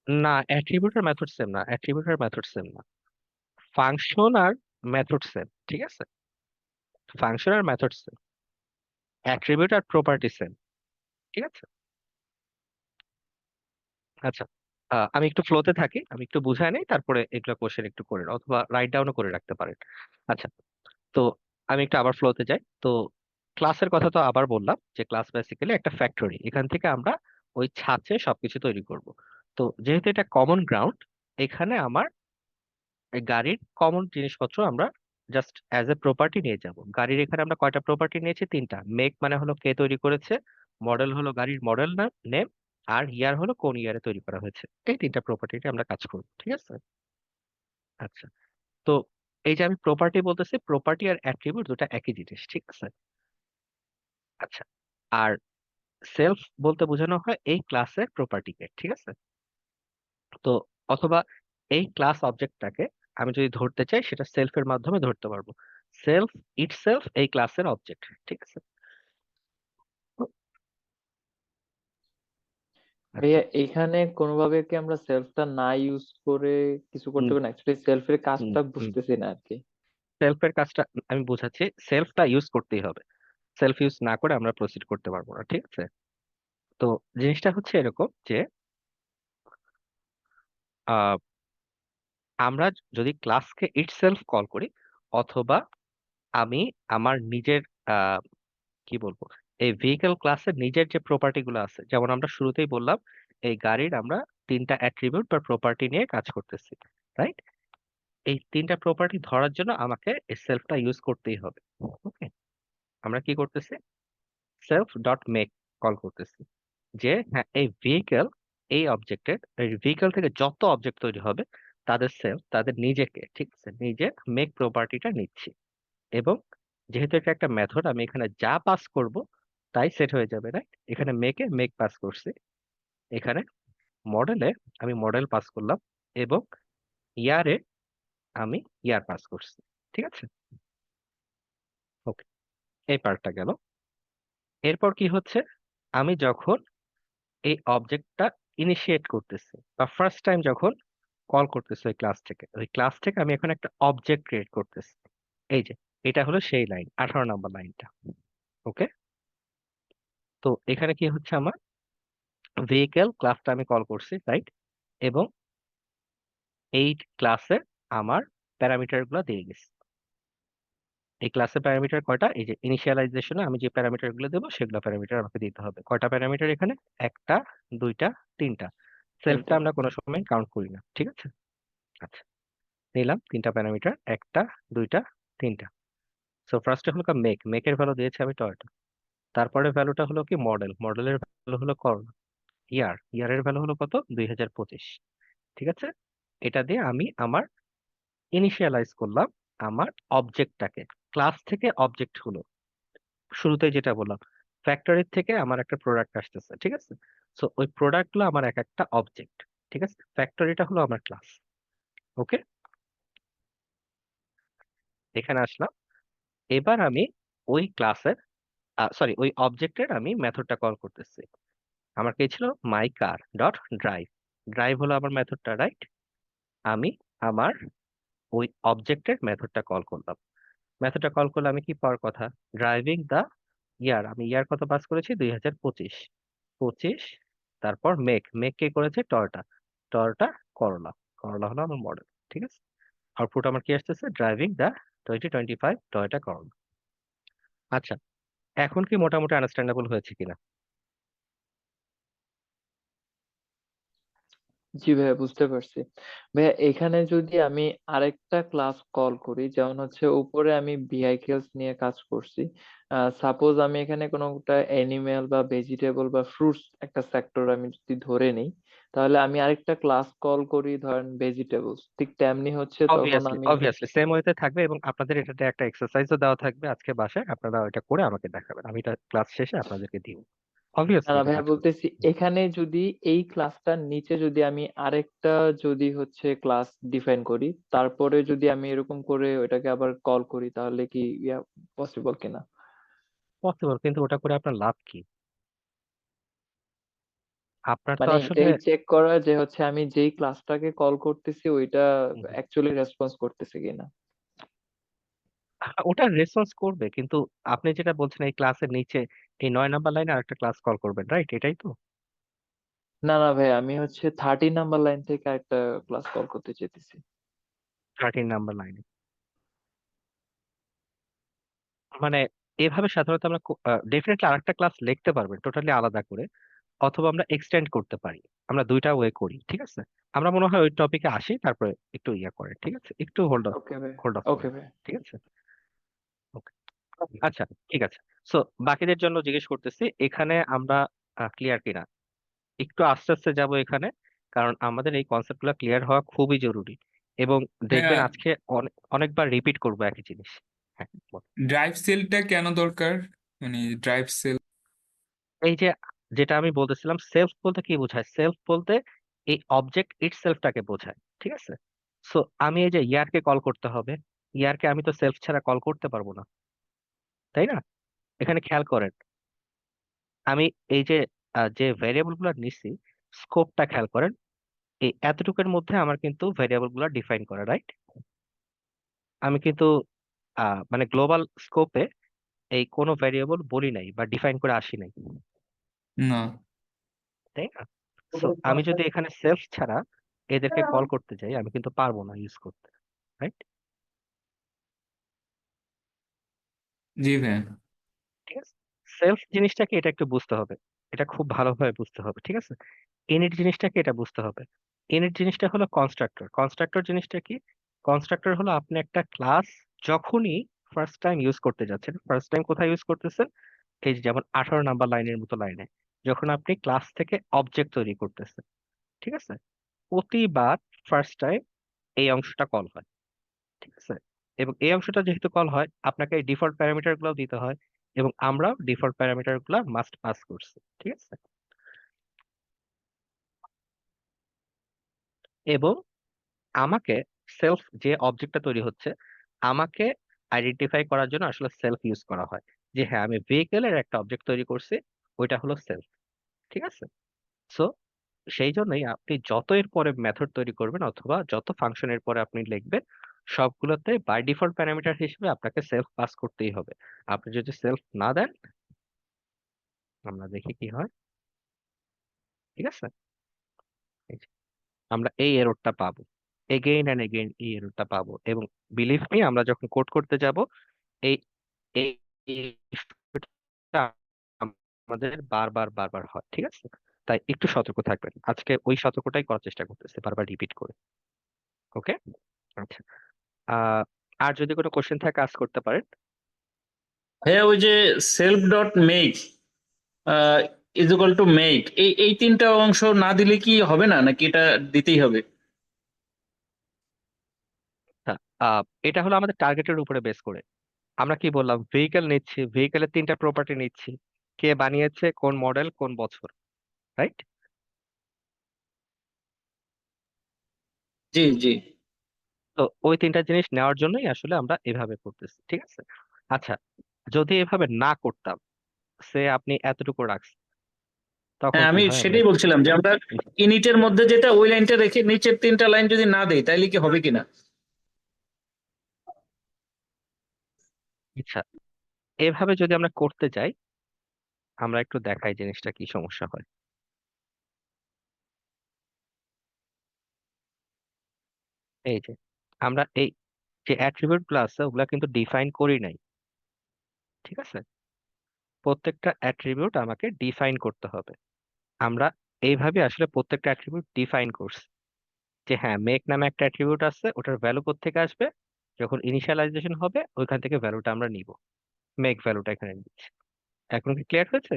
না, অ্যাট্রিবিউট আর মেথড সেম না, অ্যাট্রিবিউট আর মেথড সেম না, ফাংশন আর মেথড সেম, ঠিক আছে। ফাংশন আর মেথড সেম, অ্যাট্রিবিউট আর প্রপার্টি সেম, ঠিক আছে। আচ্ছা, আমি একটু ফ্লোতে থাকি, আমি একটু বুঝাই নেই, তারপরে এগুলো কোশ্চেন একটু করে নাও, অথবা রাইট ডাউনও করে রাখতে পারেন। আচ্ছা, তো আমি একটু আবার ফ্লোতে যাই। তো ক্লাসের কথা তো আবার বললাম যে ক্লাস বেসিক্যালি একটা ফ্যাক্টরি, এখান থেকে আমরা ওই ছাঁচে সবকিছু তৈরি করব। তো যেহেতু এটা কমন গ্রাউন্ড, এখানে আমার এই গাড়ির কমন জিনিসপত্র আমরা জাস্ট অ্যাজ এ প্রপার্টি নিয়ে যাব। গাড়ির এখানে আমরা কয়টা প্রপার্টি নিয়েছি, তিনটা। মেক মানে হলো কে তৈরি করেছে, মডেল হলো গাড়ির মডেল নেম, আর ইয়ার হলো কোন ইয়ারে তৈরি করা হয়েছে। এই তিনটা প্রপার্টিতে আমরা কাজ করব, ঠিক আছে। আচ্ছা, তো এই যে আমি প্রপার্টি বলতেছি, প্রপার্টি আর অ্যাট্রিবিউট দুটো একই জিনিস, ঠিক আছে। আচ্ছা, আর সেলফ বলতে বোঝানো হয় এই ক্লাসের প্রপার্টিকে, ঠিক আছে। তো অথবা এই ক্লাস অবজেক্টটাকে আমি যদি ধরতে চাই সেটা সেলফের মাধ্যমে ধরতে পারবো, সেলফ ইটসেলফ এই ক্লাসের অবজেক্ট, ঠিক আছে। আচ্ছা, ভাইয়া এখানে কোনোভাবে কি আমরা সেলফটা না ইউজ করে কিছু করতে পারি না? অ্যাকচুয়ালি সেলফের কাজটা বুঝতেছি না আর কি। সেলফের কাজটা আমি বোঝাচ্ছি, সেলফটা ইউজ করতেই হবে, সেলফ ইউজ না করে আমরা প্রসিড করতে পারবো না, ঠিক আছে। তো জিনিসটা হচ্ছে এরকম যে আহ, আমরা যদি ক্লাসকে ইটসেলফ কল করি, অথবা আমি আমার নিজের কি বলবো, এই ভেহিকল ক্লাসের নিজের যে প্রপার্টি গুলো আছে, যেমন আমরা শুরুতেই বললাম এই গাড়ির আমরা তিনটা অ্যাট্রিবিউট বা প্রপার্টি নিয়ে কাজ করতেছি, রাইট। এই তিনটা প্রপার্টি ধরার জন্য আমাকে এই সেলফটা ইউজ করতেই হবে, ওকে। আমরা কি করতেছি, সেলফ ডট মেক কল করতেছি যে হ্যাঁ এই ভেহিকল এই অবজেক্টের ভেহিকল থেকে যত অবজেক্ট তৈরি হবে তাদের সেলফ তাদের নিজেকে ঠিক আছে নিজের মেক প্রপার্টিটা নিচ্ছি, এবং যেহেতু এটা একটা মেথড আমি এখানে যা পাস করব তাই সেট হয়ে যাবে, রাইট? এখানে মেক পাস করছি, এখানে মডেলে আমি মডেল পাস করলাম, এবং ইয়ারে আমি ইয়ার পাস করছি, ঠিক আছে? ওকে, এই পার্টটা গেল। এরপর কি হচ্ছে, আমি যখন এই অবজেক্টটা ইনিশিয়েট করতেছি বা ফার্স্ট টাইম যখন কল করতেছি ওই ক্লাস থেকে আমি এখন একটা অবজেক্ট ক্রিয়েট করতেছি। এই যে এটা হলো সেই লাইন, 18 নম্বর লাইনটা। ওকে, তো এখানে কি হচ্ছে, আমার ভেহিকেল ক্লাসটা আমি কল করছি, রাইট? এবং এই ক্লাসে আমার প্যারামিটার গুলো দিয়ে গেছি। এই ক্লাসের প্যারামিটার কয়টা? এই যে ইনিশিয়ালাইজেশনে আমি যে প্যারামিটার গুলো দেবো সেগুলো প্যারামিটার আমাকে দিতে হবে। কয়টা প্যারামিটার এখানে? একটা, দুইটা, তিনটা। সেলফটা তিনটা। আমরা কোনো সময় কাউন্ট করি না, ঠিক আছে? আচ্ছা, নিলাম তিনটা প্যারামিটার, একটা, দুইটা, তিনটা। সো ফার্স্টে হলো মেকের ভ্যালু দিয়েছি আমি টয়োটা। তারপরে ভ্যালুটা হলো কি মডেলের ভ্যালু হলো করোনা। ইয়ারের ভ্যালু হলো কত? 2025, ঠিক আছে? এটা দিয়ে আমি আমার ইনিশিয়ালাইজ করলাম আমার অবজেক্টটাকে। ক্লাস থেকে অবজেক্ট হলো, শুরুতে যেটা বললাম, ফ্যাক্টরির থেকে আমার একটা প্রোডাক্ট আসতেছে, ঠিক আছে? সো ওই প্রোডাক্ট গুলো আমার এক একটা অবজেক্ট, ঠিক আছে? ফ্যাক্টরিটা হলো আমার ক্লাস। ওকে, এখানে আসলাম। এবার আমি ওই ক্লাসের ওই অবজেক্টের আমি মেথডটা কল করতেছি। আমার কি ছিল? মাই কার ডট ড্রাইভ। ড্রাইভ হলো আমার মেথডটা, রাইট? আমি আমার ওই অবজেক্টের মেথডটা কল করলাম। মেথডটা কল করলে আমি কি পাওয়ার কথা? ড্রাইভিং দা ইয়ার, আমি ইয়ার কত পাস করেছি? 2025। 25, তারপর মেক কে করেছে? টয়োটা। টয়োটা করোলা। করোলা হলো আমার মডেল, ঠিক আছে? আউটপুট আমার কি আসতেছে? ড্রাইভিং দা 2025 টয়োটা করোলা। আচ্ছা, এখন কি মোটামুটি আন্ডারস্ট্যান্ডেবল হয়েছে কিনা? জি ভাইয়া, বুঝতে পারছি। ভাইয়া এখানে যদি আমি আরেকটা ক্লাস কল করি, যেমন হচ্ছে উপরে আমি ভেহিকলস নিয়ে কাজ করছি, সাপোজ আমি এখানে কোনোটা অ্যানিমেল বা ভেজিটেবল বা ফ্রুটস একটা সেক্টর আমি যদি ধরে নিই, তাহলে আমি আরেকটা ক্লাস কল করি ধরেন ভেজিটেবলস, ঠিক তেমনি হচ্ছে তখন আমি অবভিয়াসলি সেম ওয়েতে থাকবে, এবং আপনাদের এটাতে একটা এক্সারসাইজও দেওয়া থাকবে আজকে বাসায়, আপনারা ওটা করে আমাকে দেখাবেন, আমি এটা ক্লাস শেষে আপনাদেরকে দিব। না অবভিয়াসলি না এটা ভাইয়া, কাজ করবে। বলতেছি এখানে যদি এই ক্লাসটার নিচে যদি আমি আরেকটা যদি হচ্ছে ক্লাস ডিফাইন করি, তারপরে যদি আমি এরকম করে ওটাকে আবার কল করি, তাহলে কি পসিবল কিনা? পসিবল, কিন্তু ওটা করে আপনার লাভ কি? আপনার তো মানে আসলে এটাই চেক করা যে হচ্ছে আমি যেই ক্লাসটাকে কল করতেছি ওইটা হুম, অ্যাকচুয়ালি রেসপন্স করতেছে কিনা। ওটা রেসপন্স করবে, কিন্তু আপনি যেটা বলছেন এই ক্লাসের নিচে এই 9 নাম্বার লাইনে আরেকটা ক্লাস কল করবেন, রাইট? এটাই তো। না না ভাই, আমি হচ্ছে 30 নাম্বার লাইন থেকে একটা ক্লাস কল করতে চেয়েছি। 13 নাম্বার লাইনে মানে এভাবে সাধারণত আমরা ডেফিনেটলি আরেকটা ক্লাস লিখতে পারবেন টোটালি আলাদা করে, অথবা আমরা এক্সটেন্ড করতে পারি। আমরা দুইটা ওয়ে করি, ঠিক আছে? আমরা মনে হয় ওই টপিকে আসি, তারপরে একটু ইয়া করে, ঠিক আছে? একটু হোল্ড অফ ওকে ভাই। হোল্ড অফ ওকে করে, ভাই। ঠিক আছে? ওকে, আচ্ছা, ঠিক আছে। সো বাকিদের জন্য জিজ্ঞেস করতেছি এখানে আমরা ক্লিয়ার কিনা। একটু আস্তে আস্তে যাব এখানে, কারণ আমাদের এই কনসেপ্টগুলো ক্লিয়ার হওয়া খুবই জরুরি, এবং দেখবেন হ্যাঁ, আজকে অনেকবার রিপিট করবো একই জিনিস। হ্যাঁ, বল। ড্রাইভ সেলটা কেন দরকার? মানে ড্রাইভ সেল। এই যে যেটা আমি বলতেছিলাম, সেলফ বলতে কি বোঝায়? সেলফ বলতে এই অবজেক্ট ইটসেলফটাকে বোঝায়, ঠিক আছে? সো আমি এই যে ইয়ারকে কল করতে হবে, ইয়ারকে আমি তো সেলফ ছাড়া কল করতে পারবো না, তাই না? এখানে খেয়াল করেন, আমি এই যে যে ভ্যারিয়েবল গুলো নিছি, স্কোপটা খেয়াল করেন, এই এতটুকুর মধ্যে আমার কিন্তু ভ্যারিয়েবল গুলো ডিফাইন করা, রাইট? আমি কিন্তু মানে গ্লোবাল স্কোপে এই কোনো ভ্যারিয়েবল বলি নাই বা ডিফাইন করে আসি নাই, না, তাই না? সো আমি যদি এখানে সেলফ ছাড়া এদেরকে কল করতে যাই, আমি কিন্তু পারবো না ইউজ করতে, রাইট? জি ভাই। ঠিক আছে, সেলফ জিনিসটাকে এটা একটু বুঝতে হবে, এটা খুব ভালোভাবে বুঝতে হবে, ঠিক আছে? ইনিট জিনিসটাকে এটা বুঝতে হবে। ইনিট জিনিসটা হলো কনস্ট্রাক্টর। কনস্ট্রাক্টর জিনিসটা কি? কনস্ট্রাক্টর হলো আপনি একটা ক্লাস যখনই ফার্স্ট টাইম ইউজ করতে যাচ্ছেন, ফার্স্ট টাইম কোথায় ইউজ করতেছেন? এই যে যেমন 18 নাম্বার লাইনের মতো লাইনে, যখন আপনি ক্লাস থেকে অবজেক্ট তৈরি করতেছেন, ঠিক আছে? প্রতিবার ফার্স্ট টাইম এই অংশটা কল হয়, ঠিক আছে? এবং এই অংশটা যেহেতু কল হয়, আপনাকে এই ডিফল্ট প্যারামিটার গুলো দিতে হয়, এবং আমরা ডিফল্ট প্যারামিটার গুলো মাস্ট পাস করছি, ঠিক আছে? এবং আমাকে সেলফ যে অবজেক্টটা তৈরি হচ্ছে, আমাকে আইডেন্টিফাই করার জন্য আসলে সেলফ ইউজ করা হয়, যে হ্যাঁ আমি ভেহিকেলের একটা অবজেক্ট তৈরি করছি, ওইটা হলো সেলফ, ঠিক আছে? সো সেই জন্যই আপনি যত এর পরে মেথড তৈরি করবেন অথবা যত ফাংশনের পরে আপনি লিখবেন, সবগুলোতে বাই ডিফল্ট প্যারামিটার হিসেবে আপনাকে সেলফ পাস করতেই হবে। আপনি যদি সেলফ না দেন, আমরা দেখি কি হয়, ঠিক আছে? এই যে, আমরা এই এররটা পাবো, এগেইন এন্ড এগেইন এই এররটা পাবো, এবং বিলিভ মি আমরা যখন কোড করতে যাব, এই এই এই issue-টা আমাদের বারবার বারবার হয়, ঠিক আছে? তাই একটু সতর্ক থাকবেন। আজকে ওই সতর্কটাই করার চেষ্টা করতেছি, বারবার রিপিট করে। ওকে, আচ্ছা। আহ আর যদি কোনো কোশ্চেন থাকে আস্ক করতে পারেন। হ্যাঁ, ওই যে self dot make is equal to make, এই তিনটা অংশ না দিলে কি হবে না, নাকি এটা দিতেই হবে? হ্যাঁ, এটা হলো আমাদের টার্গেটের উপরে বেস করে। আমরা কি বললাম, ভেহিকেল নিচ্ছি, ভেহিকেলের তিনটা প্রপার্টি নিচ্ছি, কে বানিয়েছে, কোন মডেল, কোন বছর, রাইট? জি জি। তো ওই তিনটা জিনিস নেওয়ার জন্যই আসলে আমরা এভাবে করতেছি, ঠিক আছে? আচ্ছা, যদি এভাবে না করতাম, সে আপনি এতটুকু রাখছেন, তখন হ্যাঁ, কি আমি হয় আমরা সেটাই বলছিলাম যে আমরা ইনিটের মধ্যে যেটা ওই লাইনটা রেখে নিচের তিনটা লাইন যদি না দেই তাইলে কি হবে কিনা? আচ্ছা, এভাবে যদি আমরা করতে যাই, আমরা একটু দেখাই জিনিসটা কি সমস্যা হয়। এই যে, আমরা এই যে অ্যাট্রিবিউট গুলো আছে ওগুলা কিন্তু ডিফাইন করি নাই, ঠিক আছে? প্রত্যেকটা অ্যাট্রিবিউট আমাকে ডিফাইন করতে হবে। আমরা এইভাবে আসলে প্রত্যেকটা অ্যাট্রিবিউট ডিফাইন করছি, যে হ্যাঁ মেক নামে একটা অ্যাট্রিবিউট আছে, ওটার ভ্যালু কোত্থেকে আসবে, যখন ইনিশিয়ালাইজেশন হবে ওইখান থেকে ভ্যালুটা আমরা নিব, মেক ভ্যালুটা এখানে নিচ্ছি। এখন কি ক্লিয়ার হয়েছে?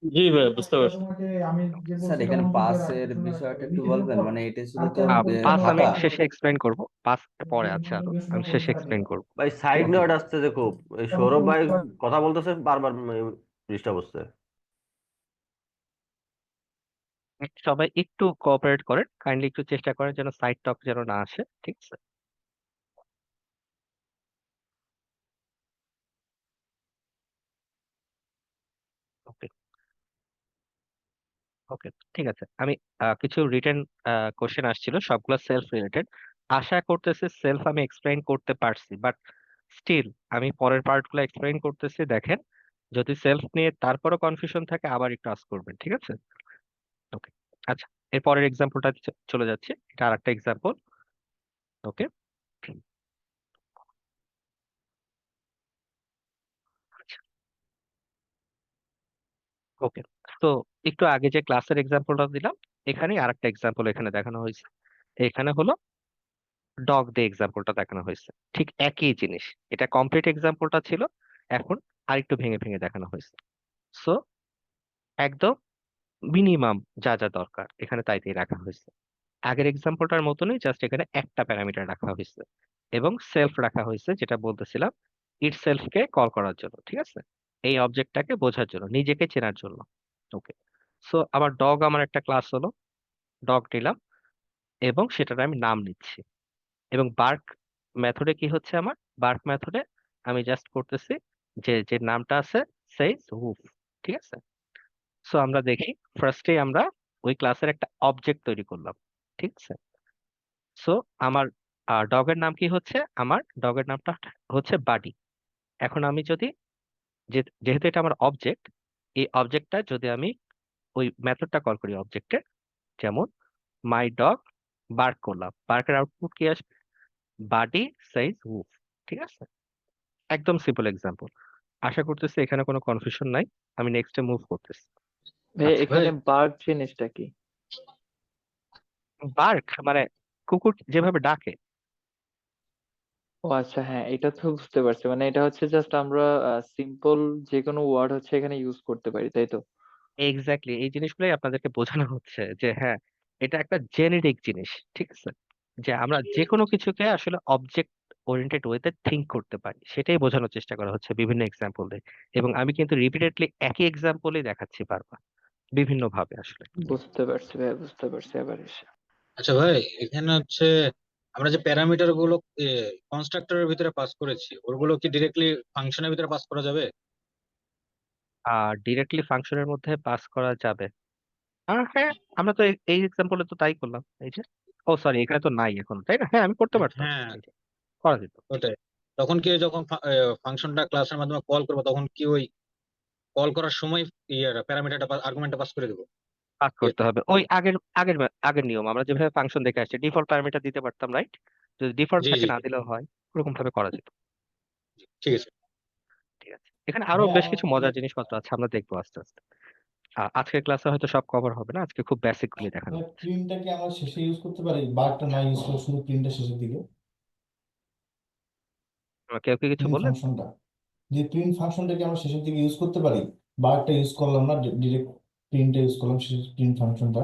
জি ভাই, বুঝতে এটা পারছি। তোমাকে আমি যে স্যার বলছি এখানে তেমন করে পাসের রাখতে হবে বিষয়টা একটু নিজের বলবেন, উপর মানে এটা শুধু আর তো কোনো কিছু পাস আমি ফাঁকা। শেষে এক্সপ্লেইন করব, পাস পরে আছে আরো, আমি শেষে এক্সপ্লেইন করব, ভাই ঠিক সাইড আছে? নোট আসছে যে খুব, এই সৌরভ ভাই কথা বলতেছে বারবার ডিস্টার্ব হচ্ছে। সবাই একটু কোঅপারেট করেন, কাইন্ডলি একটু চেষ্টা করেন যেন সাইড টক যেন না আসে, ঠিক আছে? ওকে, ওকে, ঠিক আছে। আমি কিছু রিটেন কোশ্চেন আসছিল, সবগুলো সেলফ রিলেটেড। আশা করতেছি সেলফ আমি এক্সপ্লেইন করতে পারছি, বাট স্টিল আমি পরের পার্টগুলো এক্সপ্লেইন করতেছি, দেখেন। যদি সেলফ নিয়ে তারপরও কনফিউশন থাকে আবার একটু আস্ক করবেন, ঠিক আছে? ওকে, আচ্ছা। এর পরের এক্সাম্পলটা চলে যাচ্ছে, এটা আরেকটা এক্সাম্পল। ওকে, ওকে। তো একটু আগে যে ক্লাসের এক্সাম্পলটা দিলাম, এখানে আরেকটা এক্সাম্পল এখানে দেখানো হয়েছে। এখানে হলো ডগ দিয়ে এক্সাম্পলটা দেখানো হয়েছে, ঠিক একই জিনিস। এটা কমপ্লিট এক্সাম্পলটা ছিল, এখন আরেকটু ভেঙে ভেঙে দেখানো হয়েছে। সো একদম মিনিমাম যা যা দরকার এখানে তাই তাই রাখা হয়েছে। আগের এক্সাম্পলটার মতনই, জাস্ট এখানে একটা প্যারামিটার রাখা হয়েছে এবং সেলফ রাখা হয়েছে, যেটা বলতেছিলাম ইট সেলফকে কল করার জন্য, ঠিক আছে? এই অবজেক্টটাকে বোঝার জন্য, নিজেকে চেনার জন্য। ওকে, সো আমার ডগ, আমার একটা ক্লাস হলো, ডগ নিলাম এবং সেটার আমি নাম নিচ্ছি। এবং বার্ক মেথডে কি হচ্ছে, আমার বার্ক মেথডে আমি জাস্ট করতেছি যে যে নামটা আছে, সেইজ হুফ, ঠিক আছে? সো আমরা দেখি, ফার্স্টে আমরা ওই ক্লাসের একটা অবজেক্ট তৈরি করলাম, ঠিক আছে? সো আমার ডগের নাম কি হচ্ছে, আমার ডগের নামটা হচ্ছে বাডি। এখন আমি যদি যেহেতু এটা আমার অবজেক্ট, এই অবজেক্টটা যদি আমি ওই মেথডটা কল করি অবজেক্টে, যেমন মাই ডগ বার্ক করলাম, বার্কের আউটপুট কি আসবে, বাডি সাইজ উফ, ঠিক আছে? একদম সিম্পল এক্সাম্পল। আশা করতেছি এখানে কোনো কনফিউশন নাই। আমি নেক্সটে মুভ করতেছি। ভাই আচ্ছা, এখানে বার্ক জিনিসটা কি? বার্ক মানে কুকুর যেভাবে ডাকে। ও আচ্ছা, হ্যাঁ এটা তো বুঝতে পারছি, মানে এটা হচ্ছে জাস্ট আমরা সিম্পল যে কোনো ওয়ার্ড হচ্ছে এখানে ইউজ করতে পারি, তাই তো? এক্স্যাক্টলি এই জিনিসগুলোই আপনাদেরকে বোঝানো হচ্ছে যে হ্যাঁ, এটা একটা জেনেরিক জিনিস, ঠিক আছে, যে আমরা যে কোনো কিছুকে আসলে অবজেক্ট ওরিয়েন্টেড ওয়েতে থিঙ্ক করতে পারি, সেটাই বোঝানোর চেষ্টা করা হচ্ছে বিভিন্ন এক্সাম্পল দিয়ে। এবং আমি কিন্তু রিপিটেডলি একই এক্সাম্পলই দেখাচ্ছি বারবার, বিভিন্ন ভাবে আসলে। বুঝতে পারছি ভাইয়া, বুঝতে পারছি এবার এসে। আচ্ছা ভাই, এখানে হচ্ছে আমরা যে প্যারামিটার গুলো কনস্ট্রাক্টরের ভিতরে পাস করেছি, ওগুলো কি ডিরেক্টলি ফাংশনের ভিতরে পাস করা যাবে? আর ডিরেক্টলি ফাংশনের মধ্যে পাস করা যাবে? হ্যাঁ, আমরা তো এই এক্সাম্পলে তো তাই করলাম, এই যে, ও সরি, এখানে তো নাই এখন, তাই না? হ্যাঁ, আমি করতে পারতাম, হ্যাঁ, এই যে, করা যেত। ওটাই। তখন কি যখন ফাংশনটা ক্লাসের মাধ্যমে কল করবো, তখন কি ওই কল করার সময় প্যারামিটারটা আর্গুমেন্টটা পাস করে দেবো? পাস করতে হবে ওই আগের আগের আগের নিয়ম, আমরা যেভাবে ফাংশন দেখে আসছি, ডিফল্ট প্যারামিটার দিতে পারতাম, রাইট? যদি ডিফল্ট জি থাকে জি না জি, দিলেও হয়, ওরকম ভাবে করা যেত। ঠিক আছে। ঠিক আছে, এখানে আরো বেশ কিছু মজার জিনিসপত্র আছে, আমরা দেখবো আস্তে আস্তে। আজকের ক্লাসে হয়তো সব কভার হবে না, আজকে খুব বেসিক গুলি দেখানো হচ্ছে। প্রিন্টটা কি আমরা শেষে ইউজ করতে পারি, বারটা না ইউজ করে শুধু প্রিন্টটা শেষের দিকে? কেউ কি কিছু প্রিন্ট বললেন? ফাংশনটা, যে প্রিন্ট ফাংশনটা কি আমরা শেষের দিকে ইউজ করতে পারি? বারটা ইউজ করলাম না, ডিরেক্ট প্রিন্টটা ইউজ করলাম, শেষের প্রিন্ট ফাংশনটা।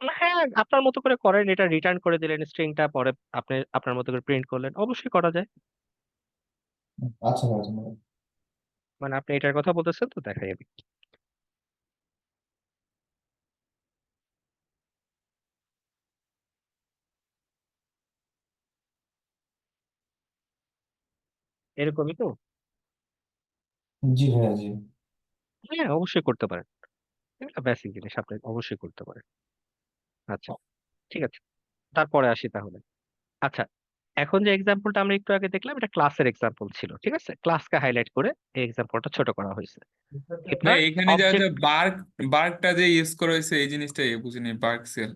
হ্যাঁ, আপনার মতো করে করেন, এটা রিটার্ন করে দিলেন স্ট্রিংটা, পরে আপনি আপনার মতো করে প্রিন্ট করলেন, অবশ্যই করা যায়। আচ্ছা ভাই, ধন্যবাদ। মানে আপনি এটার কথা বলতেছেন তো, দেখাই আমি। এরকমই তো। জি ভাইয়া, জি। হ্যাঁ, অবশ্যই করতে পারেন, এটা বেসিক জিনিস, আপনি অবশ্যই করতে পারেন। আচ্ছা, ঠিক আছে, তারপরে আসি তাহলে। আচ্ছা, এখন যে এক্সাম্পলটা আমরা একটু আগে দেখলাম, এটা ক্লাসের এক্সাম্পল ছিল, ঠিক আছে, ক্লাসকে হাইলাইট করে এই এক্সাম্পলটা ছোট করা হয়েছে। ভাই এবার এখানে যা যা অবজেক্ট, বার্কটা যে ইউজ করা হয়েছে এই জিনিসটাই বুঝিনি, বার্ক সেল।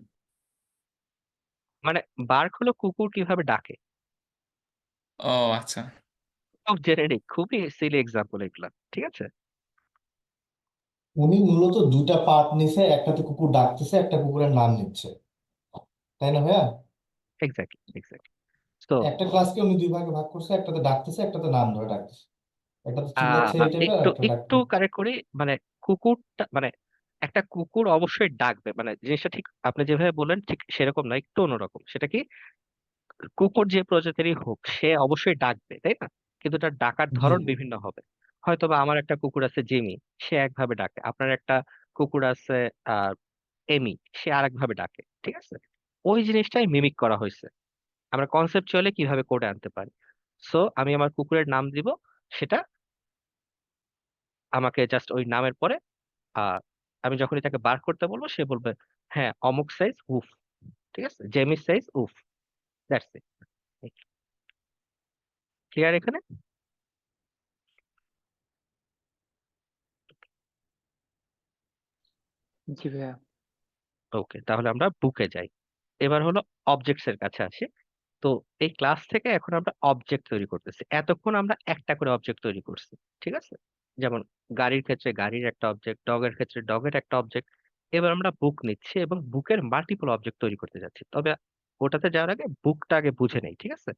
মানে বার্ক হলো কুকুর কিভাবে ডাকে। ও আচ্ছা। খুব জেনেরিক, খুবই সিলি এক্সাম্পল এগুলা, ঠিক আছে। উনি মূলত দুইটা পার্ট নিছে, একটাতে কুকুর ডাকতেছে, একটা কুকুরের নাম নিচ্ছে, তাই না ভাইয়া? Exactly exactly. তো একটা ক্লাসকে উনি দুই ভাগে ভাগ করছে, একটাতে ডাকতেছে, একটাতে নাম ধরে ডাকতেছে, একটাতে চিল্লাচ্ছে এই টাইপের, আর একটু একটা একটু কারেক্ট করি, মানে কুকুরটা, মানে একটা কুকুর অবশ্যই ডাকবে, মানে জিনিসটা ঠিক আপনি যেভাবে বললেন ঠিক সেরকম না, একটু অন্যরকম। সেটা কি, কুকুর যে প্রজাতিরই হোক সে অবশ্যই ডাকবে, তাই না? কিন্তু তার ডাকার জি ধরন জি। বিভিন্ন হবে। হয়তোবা আমার একটা কুকুর আছে জিমি, সে একভাবে ডাকে, আপনার একটা কুকুর আছে আহ এমি, সে আরেক ভাবে ডাকে, ঠিক আছে। ওই জিনিসটাই মিমিক করা হয়েছে, আমরা কনসেপচুয়ালি কিভাবে কোডে আনতে পারি। সো আমি আমার কুকুরের নাম দিব, সেটা আমাকে জাস্ট ওই নামের পরে আহ আমি যখনই তাকে বার করতে বলবো, সে বলবে হ্যাঁ অমুক সাইজ উফ, ঠিক আছে, জেমি সাইজ উফ, দ্যাটস ইট। ক্লিয়ার এখানে? জি ভাইয়া। ওকে, তাহলে আমরা বুকে যাই। এবার হলো অবজেক্টস এর কাছে আসি। তো এই ক্লাস থেকে এখন আমরা অবজেক্ট তৈরি করতেছি, এতক্ষণ আমরা একটা করে অবজেক্ট তৈরি করছি, ঠিক আছে। যেমন গাড়ির ক্ষেত্রে গাড়ির একটা অবজেক্ট, ডগের ক্ষেত্রে ডগের একটা অবজেক্ট। এবার আমরা বুক নিচ্ছি এবং বুকের মাল্টিপল অবজেক্ট তৈরি করতে যাচ্ছি, তবে ওটাতে যাওয়ার আগে বুকটা আগে বুঝে নেই, ঠিক আছে।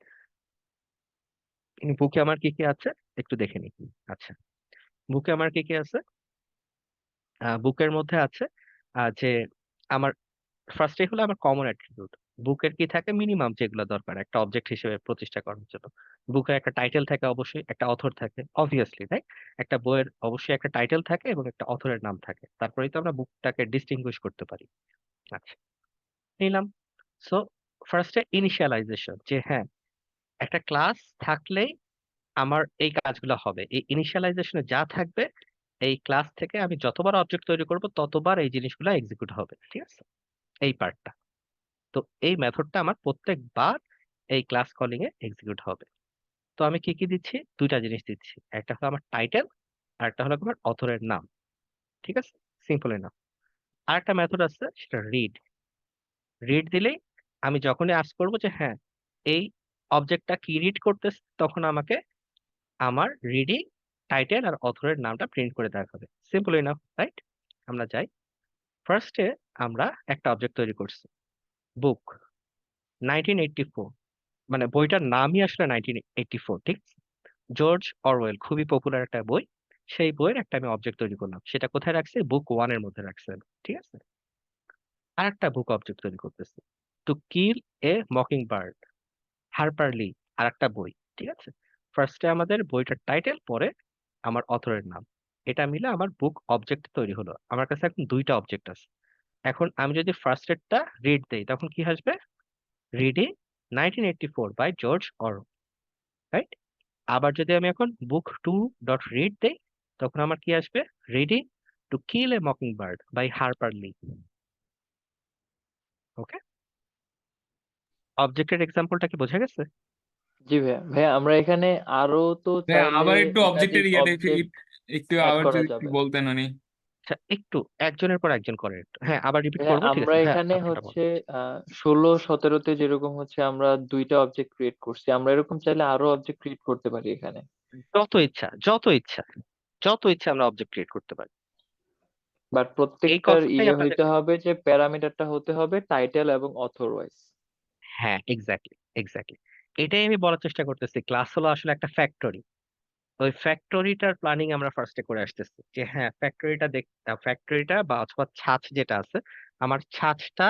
বুকে আমার কি কি আছে একটু দেখে নিই। আচ্ছা, বুকে আমার কি কি আছে? বুকের মধ্যে আছে যে আমার ফার্স্টে হলো আমার কমন অ্যাট্রিবিউট। বুকের কি থাকে, মিনিমাম যেগুলো দরকার একটা অবজেক্ট হিসেবে প্রতিষ্ঠা করার জন্য। বুকের একটা টাইটেল থাকে, অবশ্যই একটা অথর থাকে, অবভিয়াসলি তাই। একটা বইয়ের অবশ্যই একটা টাইটেল থাকে এবং একটা অথরের নাম থাকে, তারপরেই তো আমরা বুকটাকে ডিস্টিংগুইশ করতে পারি। আচ্ছা, নিলাম। সো ফার্স্টে ইনিশিয়ালাইজেশন, যে হ্যাঁ একটা ক্লাস থাকলেই আমার এই কাজগুলো হবে, এই ইনিশিয়ালাইজেশনে যা থাকবে, এই ক্লাস থেকে আমি যতবার অবজেক্ট তৈরি করব ততবার এই জিনিসগুলো এক্সিকিউট হবে, ঠিক আছে, এই পার্টটা। তো এই মেথডটা আমার প্রত্যেকবার এই ক্লাস কলিং এ এক্সিকিউট হবে। তো আমি কি কি দিচ্ছি, দুইটা জিনিস দিচ্ছি, একটা হলো আমার টাইটেল আর একটা হলো আমার অথরের নাম, ঠিক আছে, সিম্পল এনাফ। আর একটা মেথড আছে, সেটা রিড। রিড দিলেই আমি যখনই আস্ক করবো যে হ্যাঁ এই অবজেক্টটা কি রিড করতেছে, তখন আমাকে আমার রিডিং টাইটেল আর অথরের নামটা প্রিন্ট করে দেখাবে, সিম্পল এনাফ, রাইট? আমরা যাই, ফার্স্টে আমরা একটা অবজেক্ট তৈরি করছি, বুক 1984, মানে বইটার নামই আসলে 1984, ঠিক আছে? জর্জ অরওয়েল, খুবই পপুলার একটা বই। সেই বইয়ের একটা আমি অবজেক্ট তৈরি করলাম, সেটা কোথায় রাখছি? বুক 1 এর মধ্যে রাখছি আমি, ঠিক আছে। আর একটা বুক অবজেক্ট তৈরি করতেছি, to kill a mockingbird, Harper Lee, আর একটা বই, ঠিক আছে। ফার্স্টে আমাদের বইটার টাইটেল, পরে আমার অথরের নাম, এটা মিলে আমার বুক অবজেক্ট তৈরি হলো। আমার কাছে এখন দুইটা অবজেক্ট আছে। এখন আমি যদি ফার্স্ট এরটা রিড দেই, তখন কি আসবে? Reading 1984 by George Orwell, right? আবার যদি আমি এখন বুক 2 ডট রিড দেই, তখন আমার কি আসবে? Reading to kill a mockingbird by Harper Lee. Okay, অবজেক্টের এক্সাম্পলটা কি বোঝা গেছে? জি ভাইয়া, ভাইয়া আমরা এখানে আরো তো ভাইয়া চাইলে আবার একটু একাধিক অবজেক্টের ইয়াটা অবজেক্ট একটু অ্যাড আবার করা যদি একটু যাবে। বলতেন উনি। আচ্ছা, একটু একজনের পর একজন করে একটু, হ্যাঁ আবার রিপিট ভাইয়া করবো, ঠিক আমরা আছে হ্যাঁ, এখানে আপনারটা বলো। হচ্ছে 16-17-তে যেরকম হচ্ছে আমরা 2টা অবজেক্ট ক্রিয়েট করছি, আমরা এরকম চাইলে আরো অবজেক্ট ক্রিয়েট করতে পারি এখানে। যত ইচ্ছা, যত ইচ্ছা, যত ইচ্ছা আমরা অবজেক্ট ক্রিয়েট করতে পারি। বাট এই প্রত্যেকটার কথাটাই হইতে আপনাদেরকে, হবে যে প্যারামিটারটা হতে হবে টাইটেল এবং অথর ওয়াইজ। হ্যাঁ এক্স্যাক্টলি এক্স্যাক্টলি, এটাই আমি বলার চেষ্টা করতেছি। ক্লাস হলো আসলে একটা ফ্যাক্টরি। ওই ফ্যাক্টরিটার প্ল্যানিং আমরা ফার্স্টে করে আসতেছি, যে হ্যাঁ ফ্যাক্টরিটা বা অথবা ছাঁচ যেটা আছে, আমার ছাঁচটা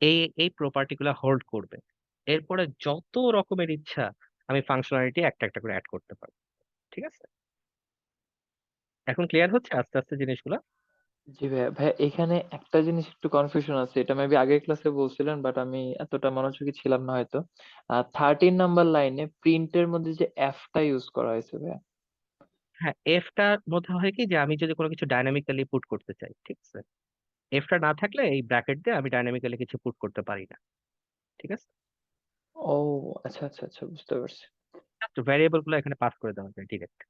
এই এই প্রপার্টি গুলা হোল্ড করবে। এরপরে যত রকমের ইচ্ছা আমি ফাংশনালিটি একটা একটা করে অ্যাড করতে পারবো, ঠিক আছে। এখন ক্লিয়ার হচ্ছে আস্তে আস্তে জিনিসগুলো? জি ভাইয়া, ভাইয়া এখানে একটা জিনিস একটু কনফিউশন আছে, এটা মেবি আগের ক্লাসে বলছিলেন বাট আমি এতটা মনোযোগী ছিলাম না হয়তো। 13 নাম্বার লাইনে প্রিন্টের মধ্যে যে এফটা ইউজ করা হয়েছে ভাইয়া। হ্যাঁ, এফটার মধ্যে হয় কি, যে আমি যদি কোনো কিছু ডাইনামিক্যালি পুট করতে চাই, ঠিক আছে, এফটা না থাকলে এই ব্র্যাকেট দিয়ে আমি ডাইনামিক্যালি কিছু পুট করতে পারি না, ঠিক আছে। ও আচ্ছা আচ্ছা আচ্ছা, বুঝতে পারছি। জাস্ট ভ্যারিয়েবল গুলো এখানে পাস করে দেওয়া যায় direct.